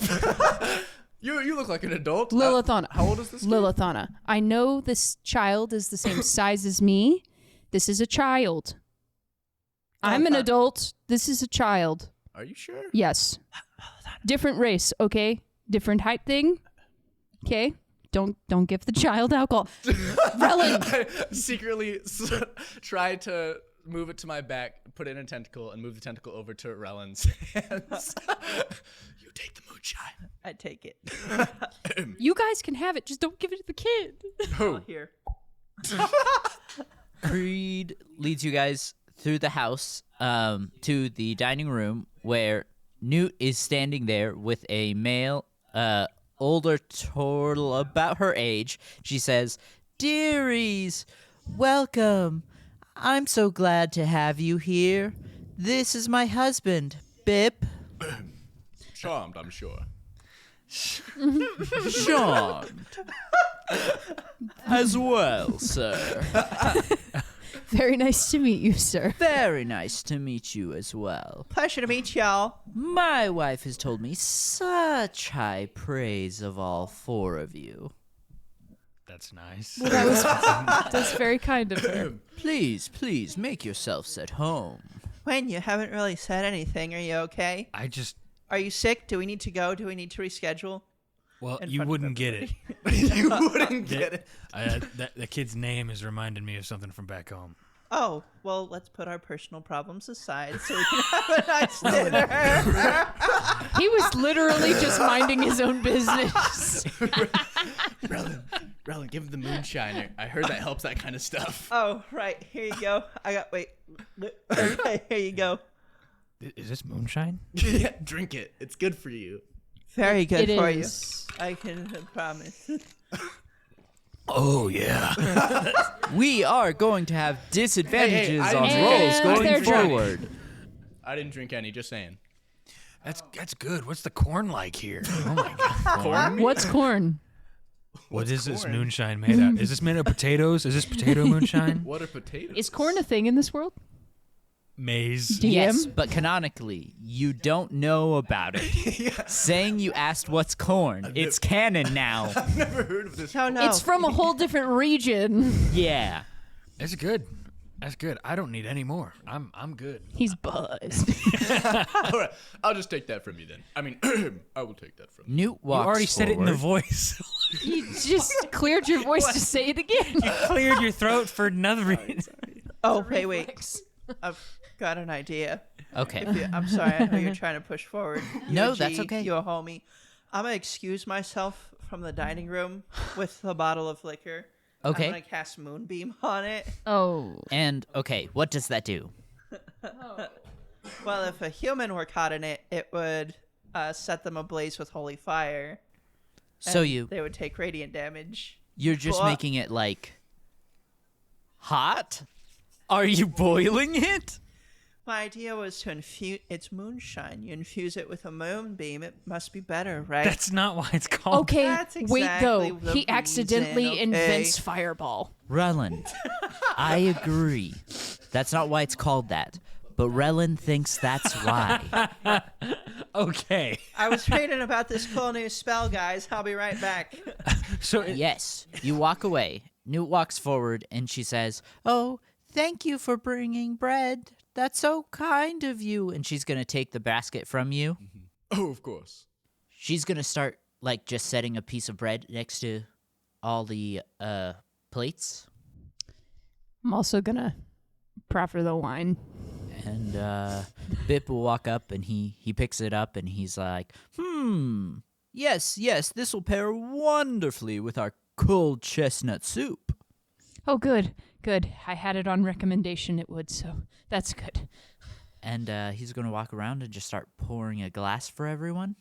[SPEAKER 3] You look like an adult.
[SPEAKER 5] Lilithana.
[SPEAKER 3] How old is this kid?
[SPEAKER 5] Lilithana. I know this child is the same size as me. This is a child. I'm an adult. This is a child.
[SPEAKER 3] Are you sure?
[SPEAKER 5] Yes. Different race, okay? Different height thing. Okay? Don't give the child alcohol. Rellan.
[SPEAKER 3] I secretly try to move it to my back, put it in a tentacle, and move the tentacle over to Rellan's hands. You take the moonshine.
[SPEAKER 2] I take it.
[SPEAKER 5] You guys can have it. Just don't give it to the kid.
[SPEAKER 3] Oh,
[SPEAKER 2] Here.
[SPEAKER 1] Creed leads you guys through the house to the dining room where Newt is standing there with a male, older turtle about her age. She says, "Dearies, welcome. I'm so glad to have you here. This is my husband, Bip."
[SPEAKER 3] charmed, I'm sure.
[SPEAKER 1] Charmed. As well, sir.
[SPEAKER 5] Very nice to meet you, sir.
[SPEAKER 1] Very nice to meet you as well.
[SPEAKER 2] Pleasure to meet y'all.
[SPEAKER 1] My wife has told me such high praise of all 4 of you.
[SPEAKER 4] That's nice.
[SPEAKER 5] That's very kind of her.
[SPEAKER 1] Please, please, make yourselves at home.
[SPEAKER 2] Wayne, you haven't really said anything. Are you okay? Are you sick? Do we need to go? Do we need to reschedule?
[SPEAKER 4] Well,
[SPEAKER 2] in
[SPEAKER 4] you
[SPEAKER 2] front of
[SPEAKER 4] wouldn't get it.
[SPEAKER 3] You wouldn't get it.
[SPEAKER 4] The kid's name is reminding me of something from back home.
[SPEAKER 2] Oh, well, let's put our personal problems aside so we can have a nice dinner.
[SPEAKER 5] He was literally just minding his own business.
[SPEAKER 3] Rellan, give him the moonshine. I heard that helps that kind of stuff.
[SPEAKER 2] Oh, right. Here you go. Wait. Okay, here you go.
[SPEAKER 4] Is this moonshine?
[SPEAKER 3] Yeah, drink it. It's good for you.
[SPEAKER 2] Very good
[SPEAKER 5] It
[SPEAKER 2] for
[SPEAKER 5] is.
[SPEAKER 2] you. I can promise.
[SPEAKER 4] Oh, yeah.
[SPEAKER 1] We are going to have disadvantages
[SPEAKER 3] I
[SPEAKER 1] on
[SPEAKER 3] didn't-
[SPEAKER 1] rolls
[SPEAKER 5] And
[SPEAKER 1] going
[SPEAKER 5] they're drunk.
[SPEAKER 1] forward.
[SPEAKER 3] I didn't drink any, just saying.
[SPEAKER 4] That's good. What's the corn like here? Oh, my God.
[SPEAKER 3] Corn?
[SPEAKER 5] What's corn?
[SPEAKER 4] What is this
[SPEAKER 3] corn?
[SPEAKER 4] moonshine made out? Is this made of potatoes? Is this potato moonshine?
[SPEAKER 3] What are potatoes?
[SPEAKER 5] Is corn a thing in this world?
[SPEAKER 4] Maize.
[SPEAKER 5] DM?
[SPEAKER 1] Yes, but canonically, you don't know about it. Saying you asked what's corn, it's canon now.
[SPEAKER 3] I've never heard of this.
[SPEAKER 2] No.
[SPEAKER 5] It's from a whole different region.
[SPEAKER 1] Yeah.
[SPEAKER 4] That's good. That's good. I don't need any more. I'm good.
[SPEAKER 5] He's buzzed.
[SPEAKER 3] All right, I'll just take that from you then. I mean, I will take that from you.
[SPEAKER 1] Newt walks
[SPEAKER 4] You already said it in the
[SPEAKER 1] forward.
[SPEAKER 4] voice.
[SPEAKER 5] You just cleared your voice to say it again.
[SPEAKER 4] Cleared your throat for another reason.
[SPEAKER 2] Oh, wait. I've got an idea.
[SPEAKER 1] Okay.
[SPEAKER 2] I'm sorry. I know you're trying to push forward.
[SPEAKER 1] No,
[SPEAKER 2] You,
[SPEAKER 1] that's
[SPEAKER 2] G,
[SPEAKER 1] okay.
[SPEAKER 2] You a homie. I'm going to excuse myself from the dining room with a bottle of liquor
[SPEAKER 1] Okay.
[SPEAKER 2] I'm gonna cast Moonbeam on it.
[SPEAKER 5] Oh.
[SPEAKER 1] And okay, what does that do?
[SPEAKER 2] Well, if a human were caught in it, it would set them ablaze with holy fire.
[SPEAKER 1] So
[SPEAKER 2] and they would take radiant damage.
[SPEAKER 1] you're just
[SPEAKER 2] Well,
[SPEAKER 1] making it like hot? Are you boiling it?
[SPEAKER 2] My idea was to infuse it's moonshine. You infuse it with a moonbeam, it must be better, right?
[SPEAKER 4] That's not why it's called.
[SPEAKER 5] Okay,
[SPEAKER 2] That's
[SPEAKER 5] wait
[SPEAKER 2] exactly
[SPEAKER 5] though.
[SPEAKER 2] the
[SPEAKER 5] He
[SPEAKER 2] reason,
[SPEAKER 5] accidentally
[SPEAKER 2] okay?
[SPEAKER 5] invents Fireball.
[SPEAKER 1] Rellan, I agree. That's not why it's called that. But Rellan thinks that's why.
[SPEAKER 4] Okay.
[SPEAKER 2] I was reading about this cool new spell, guys. I'll be right back.
[SPEAKER 4] So
[SPEAKER 1] Yes, you walk away. Newt walks forward and she says, "Oh, thank you for bringing bread. That's so kind of you." And she's going to take the basket from you.
[SPEAKER 3] Oh, of course.
[SPEAKER 1] She's going to start like just setting a piece of bread next to all the plates.
[SPEAKER 5] I'm also gonna proffer the wine.
[SPEAKER 1] And Bip will walk up and he picks it up and he's like, yes, this will pair wonderfully with our cold chestnut soup.
[SPEAKER 5] Oh, good. I had it on recommendation it would, so that's good.
[SPEAKER 1] And he's going to walk around and just start pouring a glass for everyone.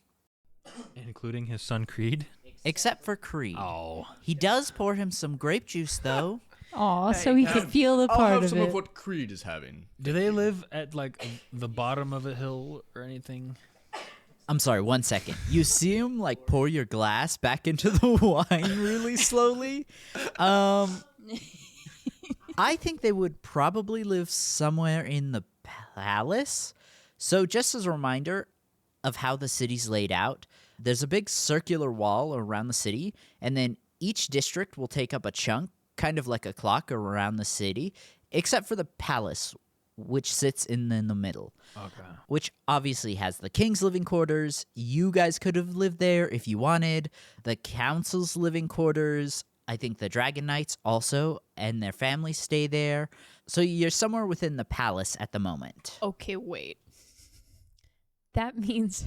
[SPEAKER 4] including his son Creed.
[SPEAKER 1] Except for Creed.
[SPEAKER 4] Oh.
[SPEAKER 1] He does pour him some grape juice, though.
[SPEAKER 5] Aw, so he could feel the
[SPEAKER 3] I'll
[SPEAKER 5] part
[SPEAKER 3] have
[SPEAKER 5] of
[SPEAKER 3] some
[SPEAKER 5] it.
[SPEAKER 3] of what Creed is having.
[SPEAKER 4] Do they live at like the bottom of a hill or anything?
[SPEAKER 1] I'm sorry, 1 second. You see him like pour your glass back into the wine really slowly. I think they would probably live somewhere in the palace. So just as a reminder of how the city's laid out, there's a big circular wall around the city, and then each district will take up a chunk, kind of like a clock around the city, except for the palace, which sits in the middle.
[SPEAKER 4] Okay.
[SPEAKER 1] Which obviously has the king's living quarters. You guys could have lived there if you wanted. The council's living quarters. I think the Dragon Knights also and their families stay there. So you're somewhere within the palace at the moment.
[SPEAKER 5] Okay, wait. That means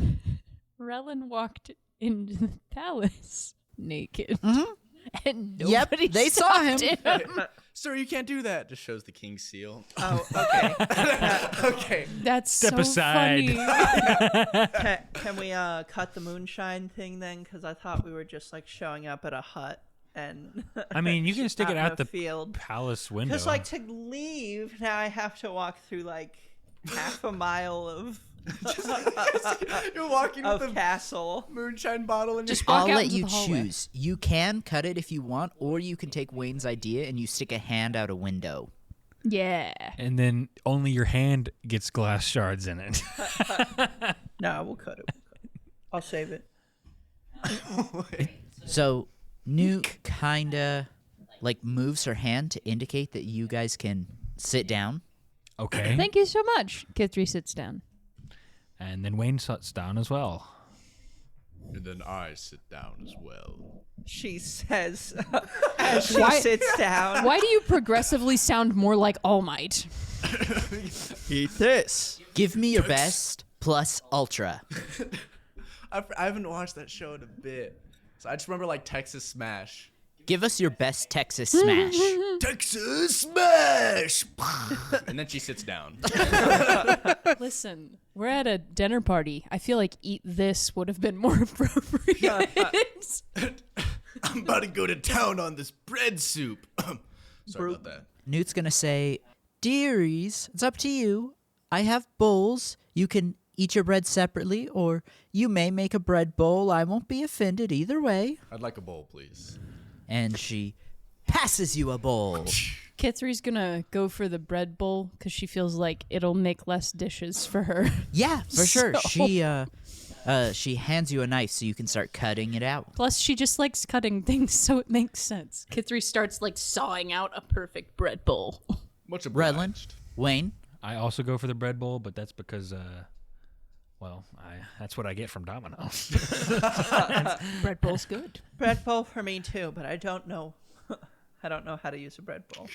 [SPEAKER 5] Rellan walked into the palace naked.
[SPEAKER 1] Mm-hmm.
[SPEAKER 5] And
[SPEAKER 1] Yep,
[SPEAKER 5] nobody
[SPEAKER 1] they saw him.
[SPEAKER 5] stopped him.
[SPEAKER 3] Sir, you can't do that. Just shows the king's seal.
[SPEAKER 2] Oh, okay. Okay.
[SPEAKER 5] That's
[SPEAKER 4] Step
[SPEAKER 5] so
[SPEAKER 4] aside.
[SPEAKER 5] funny.
[SPEAKER 2] Can we cut the moonshine thing then? Because I thought we were just like showing up at a hut and.
[SPEAKER 4] I mean, you can stick it
[SPEAKER 2] out in
[SPEAKER 4] out
[SPEAKER 2] a
[SPEAKER 4] the
[SPEAKER 2] field.
[SPEAKER 4] palace window.
[SPEAKER 2] Because like to leave now, I have to walk through like half a mile of
[SPEAKER 3] You're walking with a
[SPEAKER 2] castle.
[SPEAKER 3] moonshine bottle in
[SPEAKER 5] Just
[SPEAKER 3] your
[SPEAKER 5] walk
[SPEAKER 1] I'll
[SPEAKER 5] out
[SPEAKER 1] let
[SPEAKER 5] into
[SPEAKER 1] you
[SPEAKER 5] the hallway.
[SPEAKER 1] choose. You can cut it if you want, or you can take Wayne's idea and you stick a hand out a window.
[SPEAKER 5] Yeah.
[SPEAKER 4] and then only your hand gets glass shards in it.
[SPEAKER 2] No, we'll cut it. I'll save it.
[SPEAKER 1] So Newt kinda like moves her hand to indicate that you guys can sit down.
[SPEAKER 4] Okay.
[SPEAKER 5] Thank you so much. Kithri sits down.
[SPEAKER 4] And then Wayne sits down as well.
[SPEAKER 3] And then I sit down as well.
[SPEAKER 2] She says as she
[SPEAKER 5] Why-
[SPEAKER 2] sits down.
[SPEAKER 5] Why do you progressively sound more like All Might?
[SPEAKER 3] Eat this.
[SPEAKER 1] Give me your best plus ultra.
[SPEAKER 3] I haven't watched that show in a bit. So I just remember like Texas Smash.
[SPEAKER 1] Give us your best Texas smash.
[SPEAKER 3] Texas Smash! And then she sits down.
[SPEAKER 5] Listen, we're at a dinner party. I feel like Eat This would have been more appropriate.
[SPEAKER 3] I'm about to go to town on this bread soup. Sorry about that.
[SPEAKER 1] Newt's gonna say, "Dearies, it's up to you. I have bowls. You can eat your bread separately, or you may make a bread bowl. I won't be offended either way."
[SPEAKER 3] I'd like a bowl, please.
[SPEAKER 1] And she passes you a bowl.
[SPEAKER 5] Kithri's gonna go for the bread bowl because she feels like it'll make less dishes for her.
[SPEAKER 1] Yeah, for sure.
[SPEAKER 5] So-
[SPEAKER 1] She hands you a knife so you can start cutting it out.
[SPEAKER 5] Plus, she just likes cutting things, so it makes sense. Kithri starts like sawing out a perfect bread bowl.
[SPEAKER 3] Much
[SPEAKER 1] Redland,
[SPEAKER 3] obliged.
[SPEAKER 1] Wayne,
[SPEAKER 4] I also go for the bread bowl, but that's because, that's what I get from Domino's.
[SPEAKER 5] Bread bowl's good.
[SPEAKER 2] Bread bowl for me too, but I don't know. I don't know how to use a bread bowl.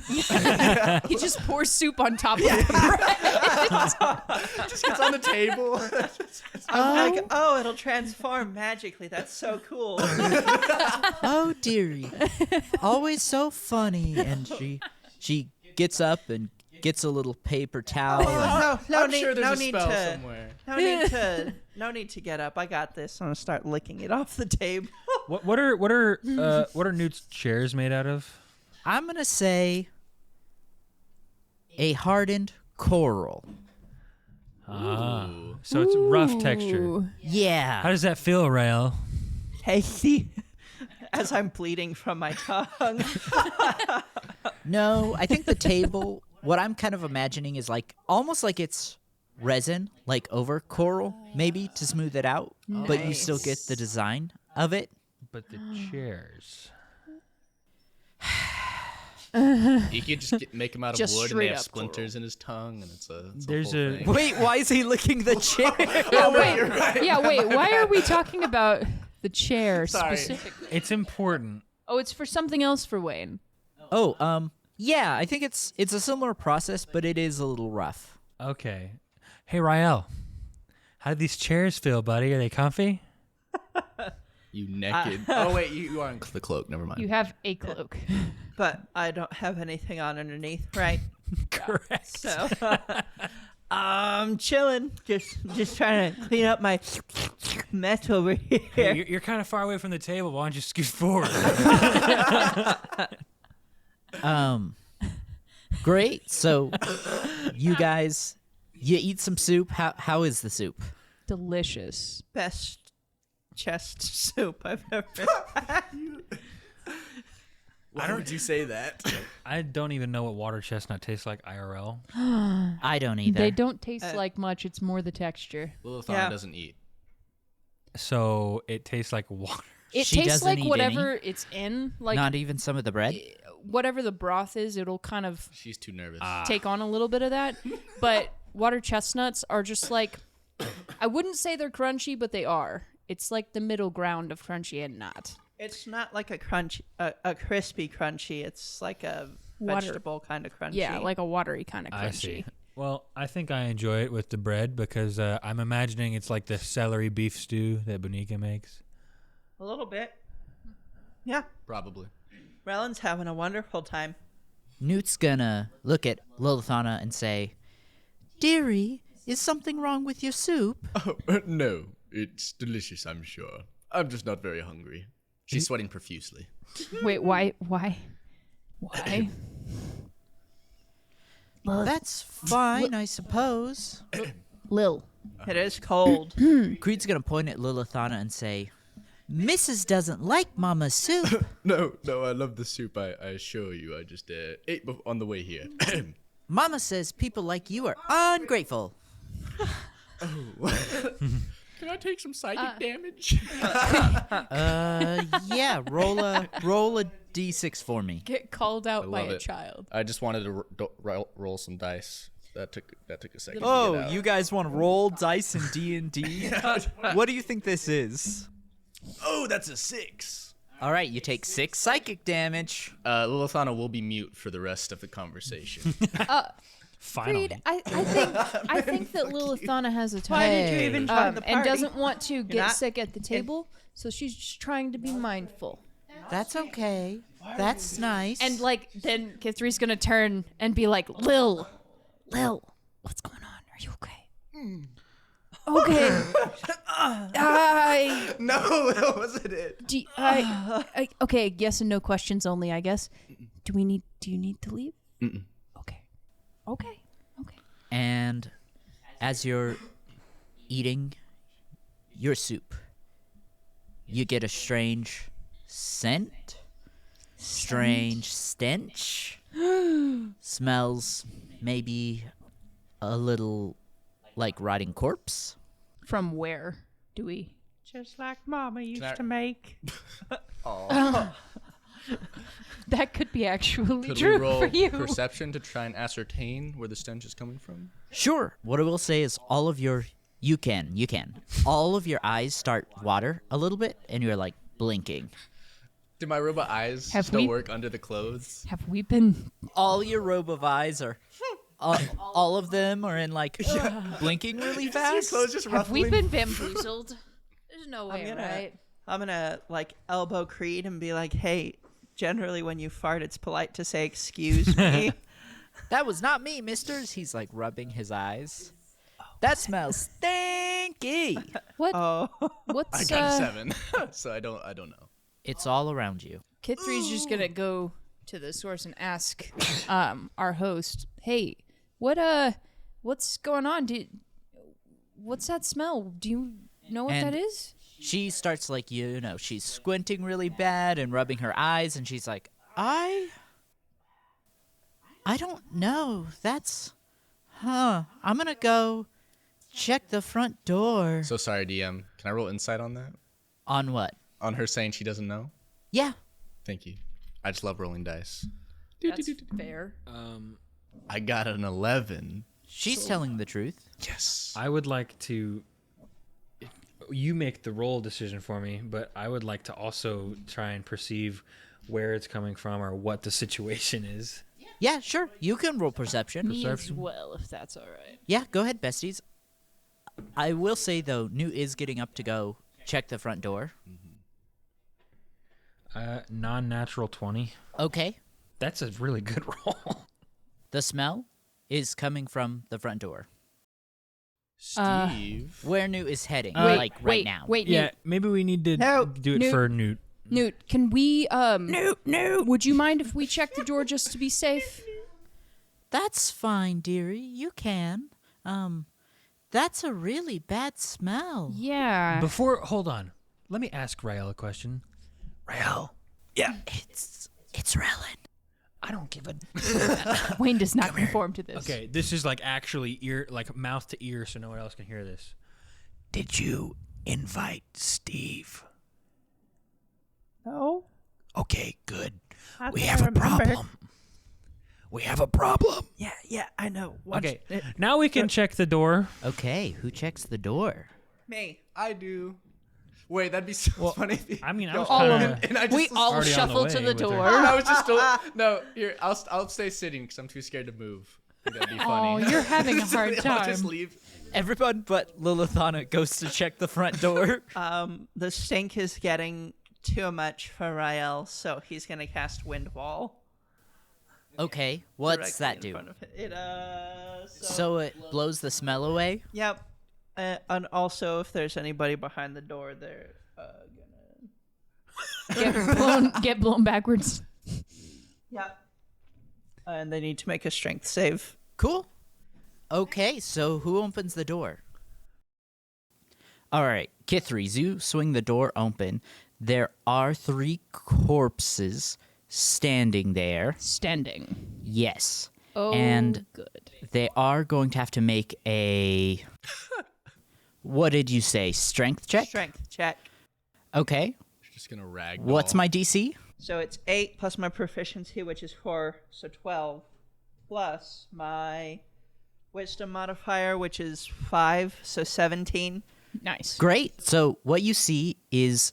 [SPEAKER 5] He just pours soup on top of the bread.
[SPEAKER 3] Just gets on the table.
[SPEAKER 2] I'm like, oh, it'll transform magically. That's so cool.
[SPEAKER 1] Oh, dearie. Always so funny. And she gets up and gets a little paper towel.
[SPEAKER 2] No
[SPEAKER 3] I'm
[SPEAKER 2] need,
[SPEAKER 3] sure there's
[SPEAKER 2] no
[SPEAKER 3] a
[SPEAKER 2] need
[SPEAKER 3] spell
[SPEAKER 2] to,
[SPEAKER 3] somewhere.
[SPEAKER 2] no need to get up. I got this. I'm gonna start licking it off the table.
[SPEAKER 4] What are Newt's chairs made out of?
[SPEAKER 1] I'm going to say a hardened coral.
[SPEAKER 4] Ah, so it's rough texture.
[SPEAKER 5] Ooh.
[SPEAKER 4] How
[SPEAKER 1] Yeah.
[SPEAKER 4] does that feel, Rael?
[SPEAKER 2] Tasty. As I'm bleeding from my tongue.
[SPEAKER 1] No, I think the table, what I'm kind of imagining is like almost like it's resin, like over coral, maybe to smooth it out, but you still get the design of it.
[SPEAKER 4] But the chairs.
[SPEAKER 3] You could just make him out of
[SPEAKER 5] Just
[SPEAKER 3] wood, and they
[SPEAKER 5] straight
[SPEAKER 3] have
[SPEAKER 5] up
[SPEAKER 3] splinters in his tongue, and it's a
[SPEAKER 4] There's
[SPEAKER 3] whole
[SPEAKER 4] a-
[SPEAKER 3] thing.
[SPEAKER 1] Wait, why is he licking the chair?
[SPEAKER 5] Yeah, wait. Yeah, wait. Why are we talking about the chair
[SPEAKER 3] Sorry.
[SPEAKER 5] specifically?
[SPEAKER 4] It's important.
[SPEAKER 5] Oh, it's for something else for Wayne.
[SPEAKER 1] Oh, yeah, I think it's a similar process, but it is a little rough.
[SPEAKER 4] Okay. Hey, Rael. How do these chairs feel, buddy? Are they comfy?
[SPEAKER 3] You naked. Oh wait, you are in the cloak. Never mind.
[SPEAKER 5] You have a cloak.
[SPEAKER 2] But I don't have anything on underneath, right?
[SPEAKER 4] Correct.
[SPEAKER 2] So I'm chilling, just trying to clean up my mess over here.
[SPEAKER 4] Hey, you're kind of far away from the table. Why don't you scoot forward?
[SPEAKER 1] Great. So you guys, you eat some soup. How is the soup?
[SPEAKER 5] Delicious.
[SPEAKER 2] Best chest soup I've ever had.
[SPEAKER 3] Why would you say that?
[SPEAKER 4] I don't even know what water chestnut tastes like IRL.
[SPEAKER 1] I don't either.
[SPEAKER 5] They don't taste like much. It's more the texture.
[SPEAKER 3] Lilithana
[SPEAKER 2] Yeah.
[SPEAKER 3] doesn't eat.
[SPEAKER 4] So it tastes like water.
[SPEAKER 5] It
[SPEAKER 1] She
[SPEAKER 5] tastes
[SPEAKER 1] doesn't
[SPEAKER 5] like
[SPEAKER 1] eat
[SPEAKER 5] whatever it's in. Like
[SPEAKER 1] Not even some of the bread?
[SPEAKER 5] whatever the broth is, it'll kind of
[SPEAKER 3] She's too nervous.
[SPEAKER 5] take on a little bit of that. But water chestnuts are just like, I wouldn't say they're crunchy, but they are. It's like the middle ground of crunchy and not.
[SPEAKER 2] It's not like a crunchy, a crispy crunchy. It's like a
[SPEAKER 5] Water.
[SPEAKER 2] vegetable kind of crunchy.
[SPEAKER 5] Yeah, like a watery kind of crunchy.
[SPEAKER 4] I see. Well, I think I enjoy it with the bread because I'm imagining it's like the celery beef stew that Bonica makes.
[SPEAKER 2] a little bit. Yeah,
[SPEAKER 3] Probably.
[SPEAKER 2] Rellan's having a wonderful time.
[SPEAKER 1] Newt's gonna look at Lilithana and say, "Dearie, is something wrong with your soup?"
[SPEAKER 3] Oh, no. It's delicious, I'm sure. I'm just not very hungry. She's sweating profusely.
[SPEAKER 5] Wait, why? Why?
[SPEAKER 1] That's fine, I suppose.
[SPEAKER 5] Lil.
[SPEAKER 2] It is cold.
[SPEAKER 1] Creed's gonna point at Lilithana and say, "Mrs. doesn't like Mama's soup."
[SPEAKER 3] No, I love the soup, I assure you. I just ate on the way here.
[SPEAKER 1] Mama says people like you are ungrateful.
[SPEAKER 3] Can I take some psychic damage?
[SPEAKER 1] Yeah, roll a d6 for me.
[SPEAKER 5] Get called out by
[SPEAKER 3] love
[SPEAKER 5] a
[SPEAKER 3] it.
[SPEAKER 5] child.
[SPEAKER 3] I just wanted to roll some dice. That took a second.
[SPEAKER 1] Oh,
[SPEAKER 3] to get out.
[SPEAKER 1] you guys want to roll dice in D&D? What do you think this is?
[SPEAKER 3] Oh, that's a 6.
[SPEAKER 1] All right, you take 6 psychic damage.
[SPEAKER 3] Lilithana will be mute for the rest of the conversation.
[SPEAKER 4] Finally.
[SPEAKER 5] Creed, I think that Lilithana has a
[SPEAKER 2] Why did you
[SPEAKER 1] Hey.
[SPEAKER 2] even join the party?
[SPEAKER 5] and doesn't want to get
[SPEAKER 2] not-
[SPEAKER 5] sick at the table, so she's just trying to be mindful.
[SPEAKER 1] That's okay. That's nice.
[SPEAKER 5] And like then Kithri's gonna turn and be like, Lil, what's going on? Are you okay? Okay.
[SPEAKER 3] No, that wasn't it.
[SPEAKER 5] Okay, yes and no questions only, I guess. Do you need to leave? Okay.
[SPEAKER 1] And as you're eating your soup, you get a strange scent, strange stench. Smells maybe a little like rotting corpse.
[SPEAKER 5] From where do we?
[SPEAKER 2] Just like Mama used
[SPEAKER 3] I-
[SPEAKER 2] to make.
[SPEAKER 5] That could be actually
[SPEAKER 3] Could
[SPEAKER 5] true
[SPEAKER 3] we roll
[SPEAKER 5] for you.
[SPEAKER 3] perception to try and ascertain where the stench is coming from?
[SPEAKER 1] Sure. What I will say is all of your you can. All of your eyes start water a little bit and you're like blinking.
[SPEAKER 3] Do my robot eyes
[SPEAKER 5] Have
[SPEAKER 3] still
[SPEAKER 5] we-
[SPEAKER 3] work under the clothes?
[SPEAKER 5] Have we been?
[SPEAKER 1] All your robe of eyes are all of them are in like blinking really fast.
[SPEAKER 5] Have we been bamboozled? There's no way, right?
[SPEAKER 2] I'm gonna like elbow Creed and be like, hey, generally when you fart, it's polite to say excuse me.
[SPEAKER 1] That was not me, misters. He's like rubbing his eyes. That smells stinky.
[SPEAKER 5] What?
[SPEAKER 2] Oh,
[SPEAKER 5] What's
[SPEAKER 3] I got a 7, so I don't know.
[SPEAKER 1] It's all around you.
[SPEAKER 5] Kithri's just gonna go to the source and ask our host, hey, what's going on? What's that smell? Do you know what
[SPEAKER 1] And
[SPEAKER 5] that is?
[SPEAKER 1] She starts like, she's squinting really bad and rubbing her eyes, and she's like, I don't know. I'm gonna go check the front door.
[SPEAKER 3] So sorry, DM. Can I roll insight on that?
[SPEAKER 1] On what?
[SPEAKER 3] On her saying she doesn't know?
[SPEAKER 1] Yeah.
[SPEAKER 3] Thank you. I just love rolling dice.
[SPEAKER 5] That's fair.
[SPEAKER 3] I got an 11.
[SPEAKER 1] She's telling the truth.
[SPEAKER 3] Yes.
[SPEAKER 4] I would like to. You make the roll decision for me, but I would like to also try and perceive where it's coming from or what the situation is.
[SPEAKER 1] Yeah, sure. You can roll perception.
[SPEAKER 5] Me as well, if that's all right.
[SPEAKER 1] Yeah, go ahead, besties. I will say, though, Newt is getting up to go check the front door.
[SPEAKER 4] Non-natural 20.
[SPEAKER 1] Okay.
[SPEAKER 4] That's a really good roll.
[SPEAKER 1] The smell is coming from the front door.
[SPEAKER 3] Steve.
[SPEAKER 1] Where Newt is heading,
[SPEAKER 5] Wait,
[SPEAKER 1] right now.
[SPEAKER 5] Wait,
[SPEAKER 4] Yeah,
[SPEAKER 5] Newt.
[SPEAKER 4] maybe we need to do it
[SPEAKER 5] Newt.
[SPEAKER 4] for Newt.
[SPEAKER 5] Newt, can we,
[SPEAKER 1] Newt!
[SPEAKER 5] would you mind if we check the door just to be safe?
[SPEAKER 1] That's fine, dearie. You can. That's a really bad smell.
[SPEAKER 5] Yeah.
[SPEAKER 4] Hold on. Let me ask Rael a question. Rael.
[SPEAKER 1] Yeah. It's Rellan.
[SPEAKER 4] I don't give a.
[SPEAKER 5] Wayne does not conform to this.
[SPEAKER 4] Okay, this is like actually mouth to ear, so no one else can hear this. Did you invite Steve?
[SPEAKER 2] no.
[SPEAKER 4] Okay, good.
[SPEAKER 2] I
[SPEAKER 4] We
[SPEAKER 2] think
[SPEAKER 4] have
[SPEAKER 2] I
[SPEAKER 4] a
[SPEAKER 2] remember.
[SPEAKER 4] problem. We have a problem.
[SPEAKER 2] Yeah, I know.
[SPEAKER 4] Okay, now we can check the door.
[SPEAKER 1] Okay, who checks the door?
[SPEAKER 2] Me.
[SPEAKER 3] I do. Wait, that'd be so funny. If you,
[SPEAKER 4] I mean, I was
[SPEAKER 5] all of
[SPEAKER 4] kind
[SPEAKER 5] them.
[SPEAKER 4] of.
[SPEAKER 3] and I just
[SPEAKER 5] We
[SPEAKER 3] was-
[SPEAKER 5] all
[SPEAKER 4] already on the
[SPEAKER 5] shuffle
[SPEAKER 4] way
[SPEAKER 5] to the
[SPEAKER 4] with her.
[SPEAKER 5] door.
[SPEAKER 3] I was just no. Here, I'll stay sitting because I'm too scared to move. I think that'd be
[SPEAKER 5] Oh,
[SPEAKER 3] funny.
[SPEAKER 5] you're having a hard
[SPEAKER 3] I'll just
[SPEAKER 5] time.
[SPEAKER 3] leave.
[SPEAKER 1] Everyone but Lilithana goes to check the front door.
[SPEAKER 2] The stink is getting too much for Rael, so he's gonna cast Wind Wall.
[SPEAKER 1] Okay, what's
[SPEAKER 2] directly
[SPEAKER 1] that
[SPEAKER 2] in
[SPEAKER 1] do?
[SPEAKER 2] front of it.
[SPEAKER 1] So it blows the smell away?
[SPEAKER 2] Yep. And also, if there's anybody behind the door, they're gonna.
[SPEAKER 5] Get blown backwards.
[SPEAKER 2] Yep. And they need to make a strength save.
[SPEAKER 1] Cool. Okay, so who opens the door? All right, Kithri, you swing the door open. There are 3 corpses standing there.
[SPEAKER 5] Standing.
[SPEAKER 1] Yes.
[SPEAKER 5] Oh,
[SPEAKER 1] And
[SPEAKER 5] good.
[SPEAKER 1] they are going to have to make a... What did you say? Strength check?
[SPEAKER 2] Strength check.
[SPEAKER 1] Okay.
[SPEAKER 3] Just gonna rag.
[SPEAKER 1] What's my DC?
[SPEAKER 2] So it's 8 plus my proficiency, which is 4, so 12, plus my wisdom modifier, which is 5, so 17.
[SPEAKER 5] Nice.
[SPEAKER 1] Great. So what you see is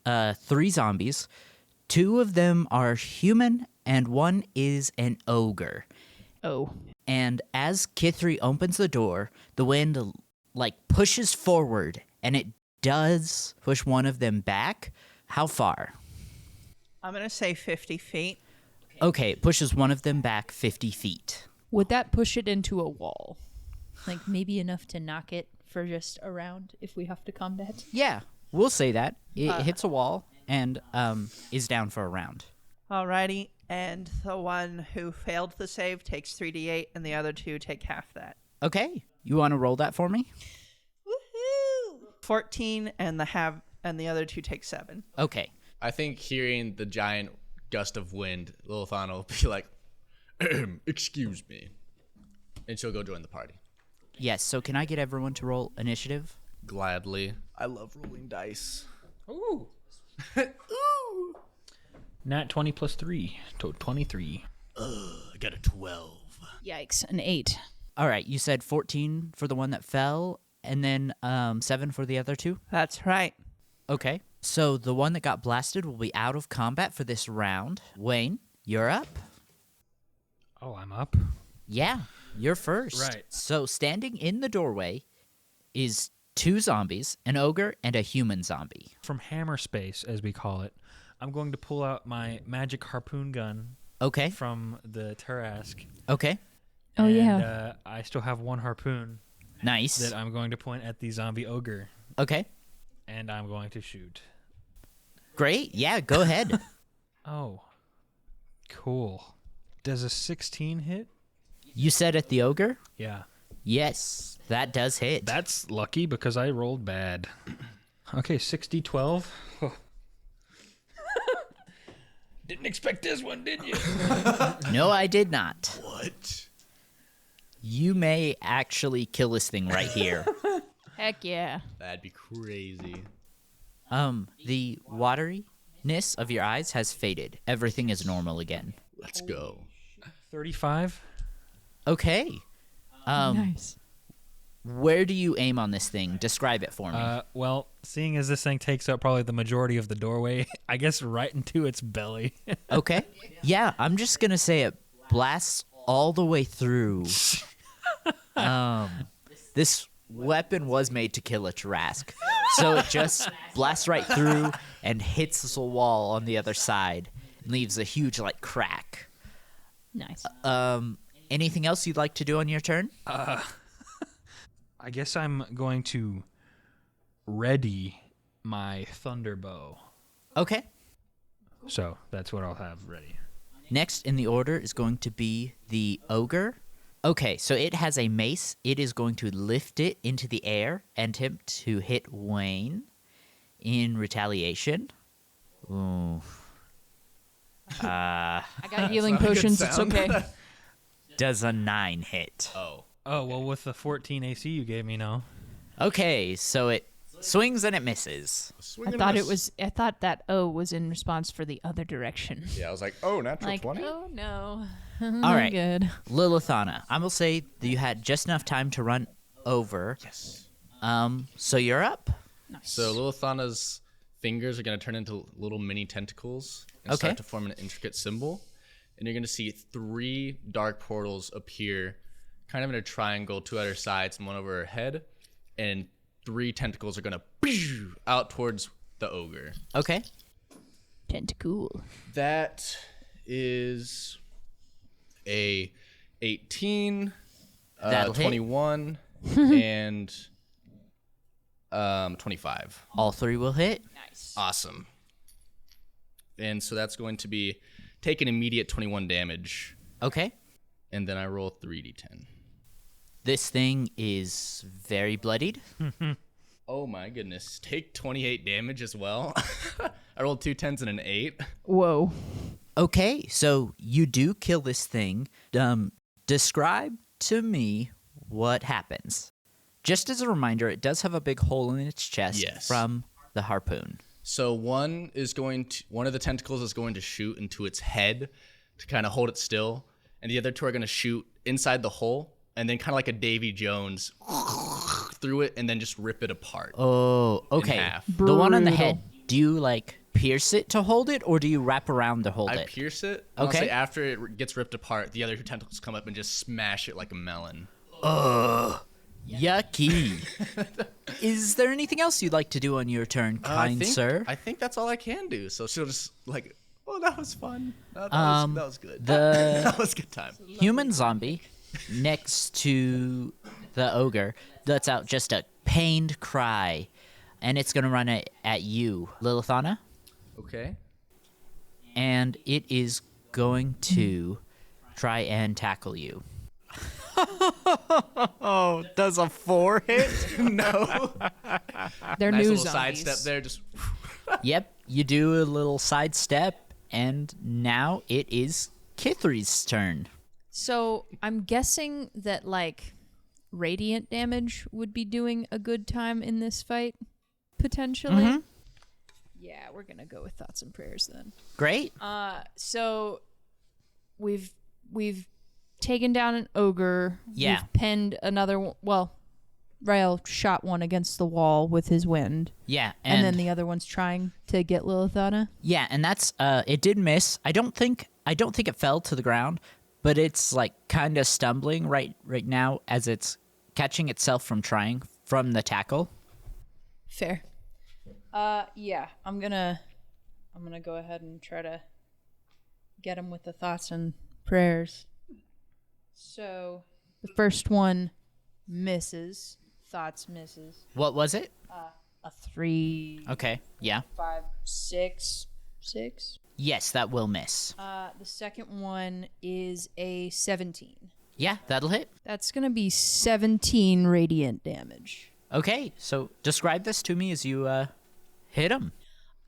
[SPEAKER 1] 3 zombies. 2 of them are human, and 1 is an ogre.
[SPEAKER 5] Oh.
[SPEAKER 1] And as Kithri opens the door, the wind pushes forward, and it does push one of them back. How far?
[SPEAKER 2] I'm going to say 50 feet.
[SPEAKER 1] Okay, it pushes one of them back 50 feet.
[SPEAKER 5] Would that push it into a wall? Like maybe enough to knock it for just a round if we have to combat?
[SPEAKER 1] Yeah, we'll say that. It hits a wall and is down for a round.
[SPEAKER 2] Alrighty. And the one who failed the save takes 3d8, and the other 2 take half that.
[SPEAKER 1] Okay, you want to roll that for me?
[SPEAKER 2] Woohoo! 14, and the other 2 take 7.
[SPEAKER 1] Okay.
[SPEAKER 3] I think hearing the giant gust of wind, Lilithana will be like, "Excuse me," and she'll go join the party.
[SPEAKER 1] Yes, so can I get everyone to roll initiative?
[SPEAKER 3] Gladly. I love rolling dice.
[SPEAKER 4] Ooh. Nat 20 plus 3. 23.
[SPEAKER 3] I got a 12.
[SPEAKER 5] Yikes, an 8.
[SPEAKER 1] All right, you said 14 for the one that fell, and then 7 for the other 2?
[SPEAKER 2] That's right.
[SPEAKER 1] Okay. So the one that got blasted will be out of combat for this round. Wayne, you're up.
[SPEAKER 4] Oh, I'm up.
[SPEAKER 1] Yeah. You're first.
[SPEAKER 4] Right.
[SPEAKER 1] So standing in the doorway is 2 zombies, an ogre and a human zombie.
[SPEAKER 4] From hammer space, as we call it, I'm going to pull out my magic harpoon gun
[SPEAKER 1] Okay.
[SPEAKER 4] from the Tarask.
[SPEAKER 1] Okay.
[SPEAKER 5] Oh,
[SPEAKER 4] and,
[SPEAKER 5] yeah.
[SPEAKER 4] I still have 1 harpoon
[SPEAKER 1] Nice.
[SPEAKER 4] that I'm going to point at the zombie ogre,
[SPEAKER 1] Okay.
[SPEAKER 4] and I'm going to shoot.
[SPEAKER 1] Great. Yeah, go ahead.
[SPEAKER 4] Oh, cool. Does a 16 hit?
[SPEAKER 1] You said at the ogre?
[SPEAKER 4] Yeah.
[SPEAKER 1] Yes, that does hit.
[SPEAKER 4] That's lucky because I rolled bad. Okay, 60-12. Didn't expect this one, did you?
[SPEAKER 1] No, I did not.
[SPEAKER 3] What?
[SPEAKER 1] You may actually kill this thing right here.
[SPEAKER 5] Heck yeah.
[SPEAKER 3] That'd be crazy.
[SPEAKER 1] The wateriness of your eyes has faded. Everything is normal again.
[SPEAKER 3] Let's go.
[SPEAKER 4] 35.
[SPEAKER 1] Okay.
[SPEAKER 5] Nice.
[SPEAKER 1] Where do you aim on this thing? Describe it for me.
[SPEAKER 4] Well, seeing as this thing takes up probably the majority of the doorway, I guess right into its belly.
[SPEAKER 1] Okay. Yeah, I'm just gonna say it blasts all the way through. This weapon was made to kill a Tarask, so it just blasts right through and hits the wall on the other side and leaves a huge crack.
[SPEAKER 5] Nice.
[SPEAKER 1] Anything else you'd like to do on your turn?
[SPEAKER 4] I guess I'm going to ready my thunderbow.
[SPEAKER 1] Okay.
[SPEAKER 4] So that's what I'll have ready.
[SPEAKER 1] Next in the order is going to be the ogre. Okay, so it has a mace. It is going to lift it into the air and attempt to hit Wayne in retaliation. Ooh.
[SPEAKER 5] I got healing
[SPEAKER 3] not a good
[SPEAKER 5] potions. It's
[SPEAKER 3] sound.
[SPEAKER 5] okay.
[SPEAKER 1] Does a 9 hit?
[SPEAKER 3] Oh.
[SPEAKER 4] Oh, well, with the 14 AC you gave me, no.
[SPEAKER 1] Okay, so it swings and it misses.
[SPEAKER 5] I thought that O was in response for the other direction.
[SPEAKER 3] Yeah, I was like, oh, natural
[SPEAKER 5] Like,
[SPEAKER 3] 20?
[SPEAKER 5] oh no.
[SPEAKER 1] All right,
[SPEAKER 5] Good.
[SPEAKER 1] Lilithana, I will say that you had just enough time to run over.
[SPEAKER 3] Yes.
[SPEAKER 1] So you're up.
[SPEAKER 3] So Lilithana's fingers are going to turn into little mini tentacles and
[SPEAKER 1] Okay.
[SPEAKER 3] start to form an intricate symbol. And you're going to see 3 dark portals appear kind of in a triangle, 2 at her sides and 1 over her head. And 3 tentacles are going to out towards the ogre.
[SPEAKER 1] Okay.
[SPEAKER 5] Tentacool.
[SPEAKER 3] That is a 18,
[SPEAKER 1] That'll hit.
[SPEAKER 3] 21, and 25.
[SPEAKER 1] All 3 will hit.
[SPEAKER 5] Nice.
[SPEAKER 3] Awesome. And so that's going to be take an immediate 21 damage,
[SPEAKER 1] Okay.
[SPEAKER 3] and then I roll 3d10.
[SPEAKER 1] This thing is very bloodied.
[SPEAKER 3] Oh my goodness. Take 28 damage as well. I rolled 2 10s and an 8.
[SPEAKER 5] Whoa.
[SPEAKER 1] Okay, so you do kill this thing. Describe to me what happens. Just as a reminder, it does have a big hole in its chest
[SPEAKER 3] Yes.
[SPEAKER 1] from the harpoon.
[SPEAKER 3] So one of the tentacles is going to shoot into its head to kind of hold it still, and the other 2 are going to shoot inside the hole and then kind of like a Davy Jones through it and then just rip it apart.
[SPEAKER 1] Oh, okay.
[SPEAKER 3] half.
[SPEAKER 1] The one on the
[SPEAKER 5] Brutal.
[SPEAKER 1] head, do you pierce it to hold it, or do you wrap around to hold
[SPEAKER 3] I
[SPEAKER 1] it?
[SPEAKER 3] pierce it. And
[SPEAKER 1] Okay.
[SPEAKER 3] I'll say after it gets ripped apart, the other 2 tentacles come up and just smash it like a melon.
[SPEAKER 1] Yucky. Is there anything else you'd like to do on your turn, kind sir?
[SPEAKER 3] I think that's all I can do. So she'll just oh, that was fun. That was good.
[SPEAKER 1] The
[SPEAKER 3] That was a good time.
[SPEAKER 1] human zombie next to the ogre lets out just a pained cry, and it's going to run at you, Lilithana,
[SPEAKER 3] Okay.
[SPEAKER 1] and it is going to try and tackle you. Oh, does a 4 hit?
[SPEAKER 3] No.
[SPEAKER 5] They're
[SPEAKER 3] Nice
[SPEAKER 5] new
[SPEAKER 3] little
[SPEAKER 5] zombies.
[SPEAKER 3] sidestep there. Just
[SPEAKER 1] Yep, you do a little sidestep, and now it is Kithri's turn.
[SPEAKER 5] So I'm guessing that radiant damage would be doing a good time in this fight, potentially.
[SPEAKER 1] Mhm.
[SPEAKER 5] Yeah, we're gonna go with thoughts and prayers then.
[SPEAKER 1] Great.
[SPEAKER 5] So we've taken down an ogre.
[SPEAKER 1] Yeah.
[SPEAKER 5] We've pinned another one. Well, Rael shot one against the wall with his wind,
[SPEAKER 1] Yeah,
[SPEAKER 5] and then the other one's trying to get Lilithana.
[SPEAKER 1] yeah, and that's it did miss. I don't think it fell to the ground, but it's like kind of stumbling right now as it's catching itself from trying from the tackle.
[SPEAKER 5] Fair. Yeah, I'm gonna go ahead and try to get him with the thoughts and prayers. So the first one misses. Thoughts misses.
[SPEAKER 1] What was it?
[SPEAKER 5] A 3.
[SPEAKER 1] Okay, yeah.
[SPEAKER 5] 5, 6. 6.
[SPEAKER 1] Yes, that will miss.
[SPEAKER 5] The second one is a 17.
[SPEAKER 1] Yeah, that'll hit.
[SPEAKER 5] That's gonna be 17 radiant damage.
[SPEAKER 1] Okay, so describe this to me as you hit him.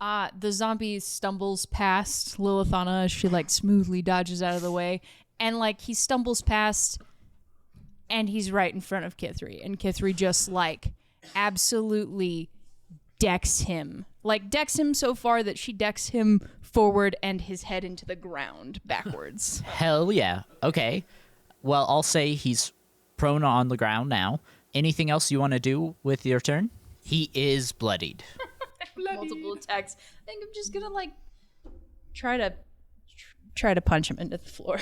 [SPEAKER 5] The zombie stumbles past Lilithana as she like smoothly dodges out of the way, and like he stumbles past, and he's right in front of Kithri, and Kithri just like absolutely decks him so far that she decks him forward and his head into the ground backwards.
[SPEAKER 1] Hell yeah. Okay. Well, I'll say he's prone on the ground now. Anything else you want to do with your turn? He is bloodied.
[SPEAKER 5] Multiple attacks. I think I'm just gonna like try to punch him into the floor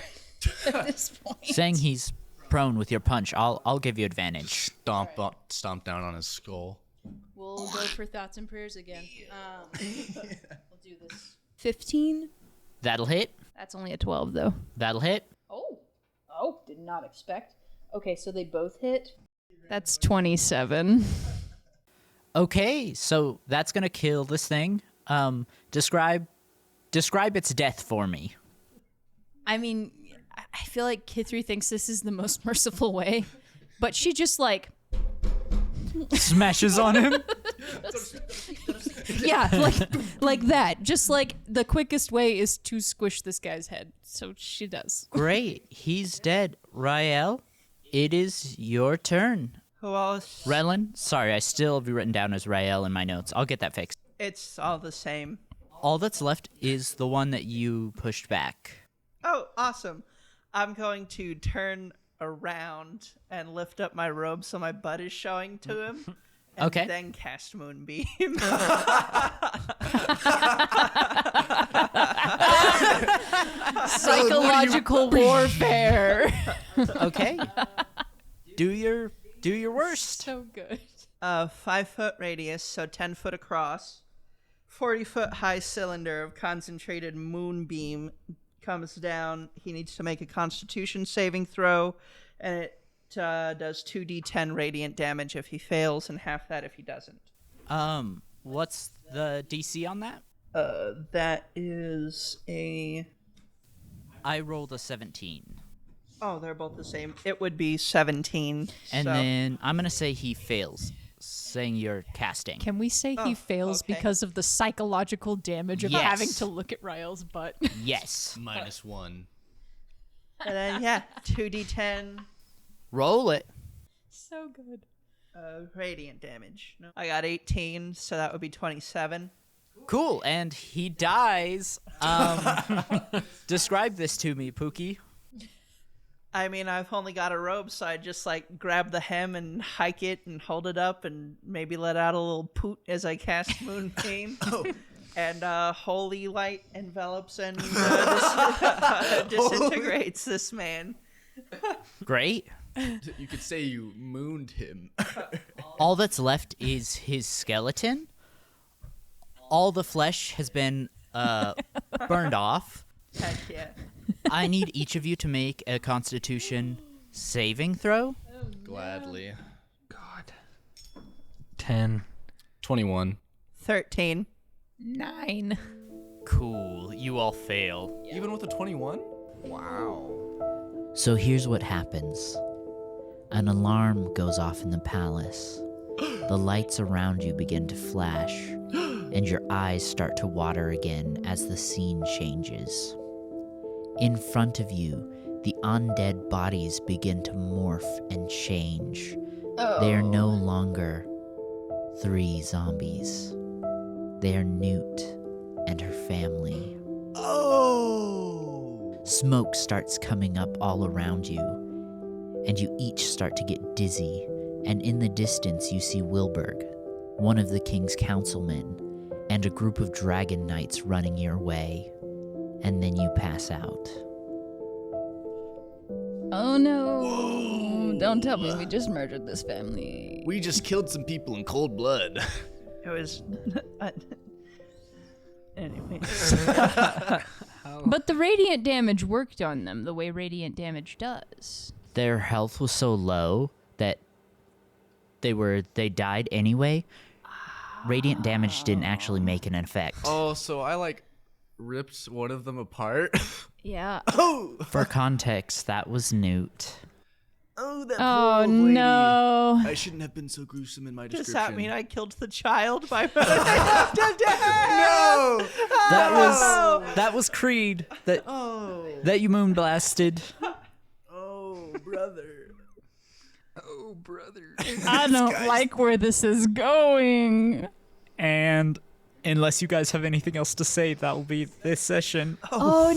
[SPEAKER 5] at this point.
[SPEAKER 1] Saying he's prone with your punch, I'll give you advantage.
[SPEAKER 3] Stomp down on his skull.
[SPEAKER 5] We'll go for thoughts and prayers again. We'll do this. 15.
[SPEAKER 1] That'll hit.
[SPEAKER 5] That's only a 12 though.
[SPEAKER 1] That'll hit.
[SPEAKER 5] Oh, did not expect. Okay, so they both hit. That's 27.
[SPEAKER 1] Okay, so that's gonna kill this thing. Describe its death for me.
[SPEAKER 5] I mean, I feel like Kithri thinks this is the most merciful way, but she just like
[SPEAKER 1] Smashes on him.
[SPEAKER 5] yeah, like that. Just like the quickest way is to squish this guy's head. So she does.
[SPEAKER 1] Great, he's dead. Rael, it is your turn.
[SPEAKER 2] Who else?
[SPEAKER 1] Rellan, sorry, I still have you written down as Rael in my notes. I'll get that fixed.
[SPEAKER 2] It's all the same.
[SPEAKER 1] All that's left is the one that you pushed back.
[SPEAKER 2] Oh, awesome. I'm going to turn around and lift up my robe so my butt is showing to him. And
[SPEAKER 1] Okay.
[SPEAKER 2] then cast Moonbeam.
[SPEAKER 5] Psychological warfare.
[SPEAKER 1] Okay. Do your worst.
[SPEAKER 5] So good.
[SPEAKER 2] 5 foot radius, so 10 foot across. 40 foot high cylinder of concentrated Moonbeam comes down. He needs to make a Constitution saving throw, and it does 2d10 radiant damage if he fails, and half that if he doesn't.
[SPEAKER 1] What's the DC on that?
[SPEAKER 2] That is a...
[SPEAKER 1] I rolled a 17.
[SPEAKER 2] Oh, they're both the same. It would be 17.
[SPEAKER 1] And
[SPEAKER 2] so...
[SPEAKER 1] then I'm going to say he fails, saying you're casting.
[SPEAKER 5] Can we say he fails
[SPEAKER 2] okay.
[SPEAKER 5] because of the psychological damage of
[SPEAKER 1] Yes.
[SPEAKER 5] having to look at Rael's butt?
[SPEAKER 1] Yes.
[SPEAKER 3] -1.
[SPEAKER 2] And then, yeah, 2d10
[SPEAKER 1] Roll it.
[SPEAKER 5] So good.
[SPEAKER 2] radiant damage. No. I got 18, so that would be 27.
[SPEAKER 1] Cool, and he dies. Describe this to me, Pookie.
[SPEAKER 2] I mean, I've only got a robe, so I just, like, grab the hem and hike it and hold it up and maybe let out a little poot as I cast Moonbeam. And holy light envelops and disintegrates this man.
[SPEAKER 1] Great.
[SPEAKER 3] You could say you mooned him.
[SPEAKER 1] All that's left is his skeleton. All the flesh has been burned off.
[SPEAKER 2] Heck yeah.
[SPEAKER 1] I need each of you to make a Constitution saving throw.
[SPEAKER 3] Gladly.
[SPEAKER 4] God. 10.
[SPEAKER 3] 21.
[SPEAKER 2] 13.
[SPEAKER 5] 9.
[SPEAKER 1] Cool. You all fail.
[SPEAKER 3] Even with a 21? Wow.
[SPEAKER 1] So here's what happens. An alarm goes off in the palace. The lights around you begin to flash, and your eyes start to water again as the scene changes. In front of you, the undead bodies begin to morph and change. They are no longer 3 zombies. They are Newt and her family.
[SPEAKER 3] Oh!
[SPEAKER 1] Smoke starts coming up all around you, and you each start to get dizzy, and in the distance you see Wilburg, one of the king's councilmen, and a group of dragon knights running your way, and then you pass out.
[SPEAKER 5] Oh no! Don't tell me we just murdered this family.
[SPEAKER 3] We just killed some people in cold blood.
[SPEAKER 2] It was. Anyway.
[SPEAKER 5] But the radiant damage worked on them the way radiant damage does.
[SPEAKER 1] Their health was so low that they died anyway. Radiant damage didn't actually make an effect.
[SPEAKER 3] Oh, so I like ripped one of them apart.
[SPEAKER 5] Yeah.
[SPEAKER 1] For context, that was Newt.
[SPEAKER 3] Oh, that
[SPEAKER 5] Oh
[SPEAKER 3] poor lady.
[SPEAKER 5] no!
[SPEAKER 3] I shouldn't have been so gruesome in my
[SPEAKER 2] Does
[SPEAKER 3] description.
[SPEAKER 2] that mean I killed the child by
[SPEAKER 3] No!
[SPEAKER 1] That was Creed that you moonblasted.
[SPEAKER 3] Oh, brother.
[SPEAKER 5] I don't like where this is going.
[SPEAKER 1] And unless you guys have anything else to say, that will be this session.
[SPEAKER 5] Oh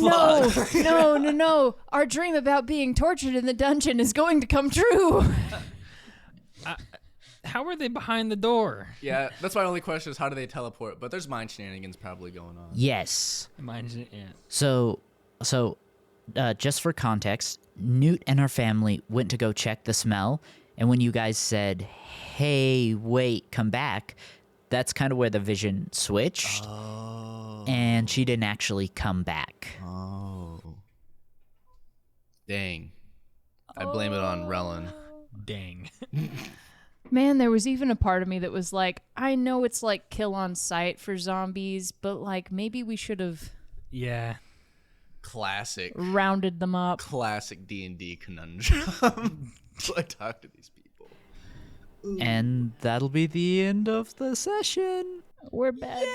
[SPEAKER 5] no! Our dream about being tortured in the dungeon is going to come true.
[SPEAKER 4] How are they behind the door?
[SPEAKER 3] Yeah, that's my only question is how do they teleport? But there's mind shenanigans probably going on.
[SPEAKER 1] Yes.
[SPEAKER 4] Mine's yeah.
[SPEAKER 1] So, just for context, Newt and her family went to go check the smell, and when you guys said, "Hey, wait, come back," that's kind of where the vision switched, and she didn't actually come back.
[SPEAKER 3] Oh. Dang. I blame it on Rellan.
[SPEAKER 4] Dang.
[SPEAKER 5] Man, there was even a part of me that was like, I know it's like kill on sight for zombies, but like maybe we should have
[SPEAKER 4] Yeah.
[SPEAKER 3] Classic.
[SPEAKER 5] rounded them up.
[SPEAKER 3] Classic D&D conundrum. So I talk to these people.
[SPEAKER 1] And that'll be the end of the session.
[SPEAKER 5] We're bad.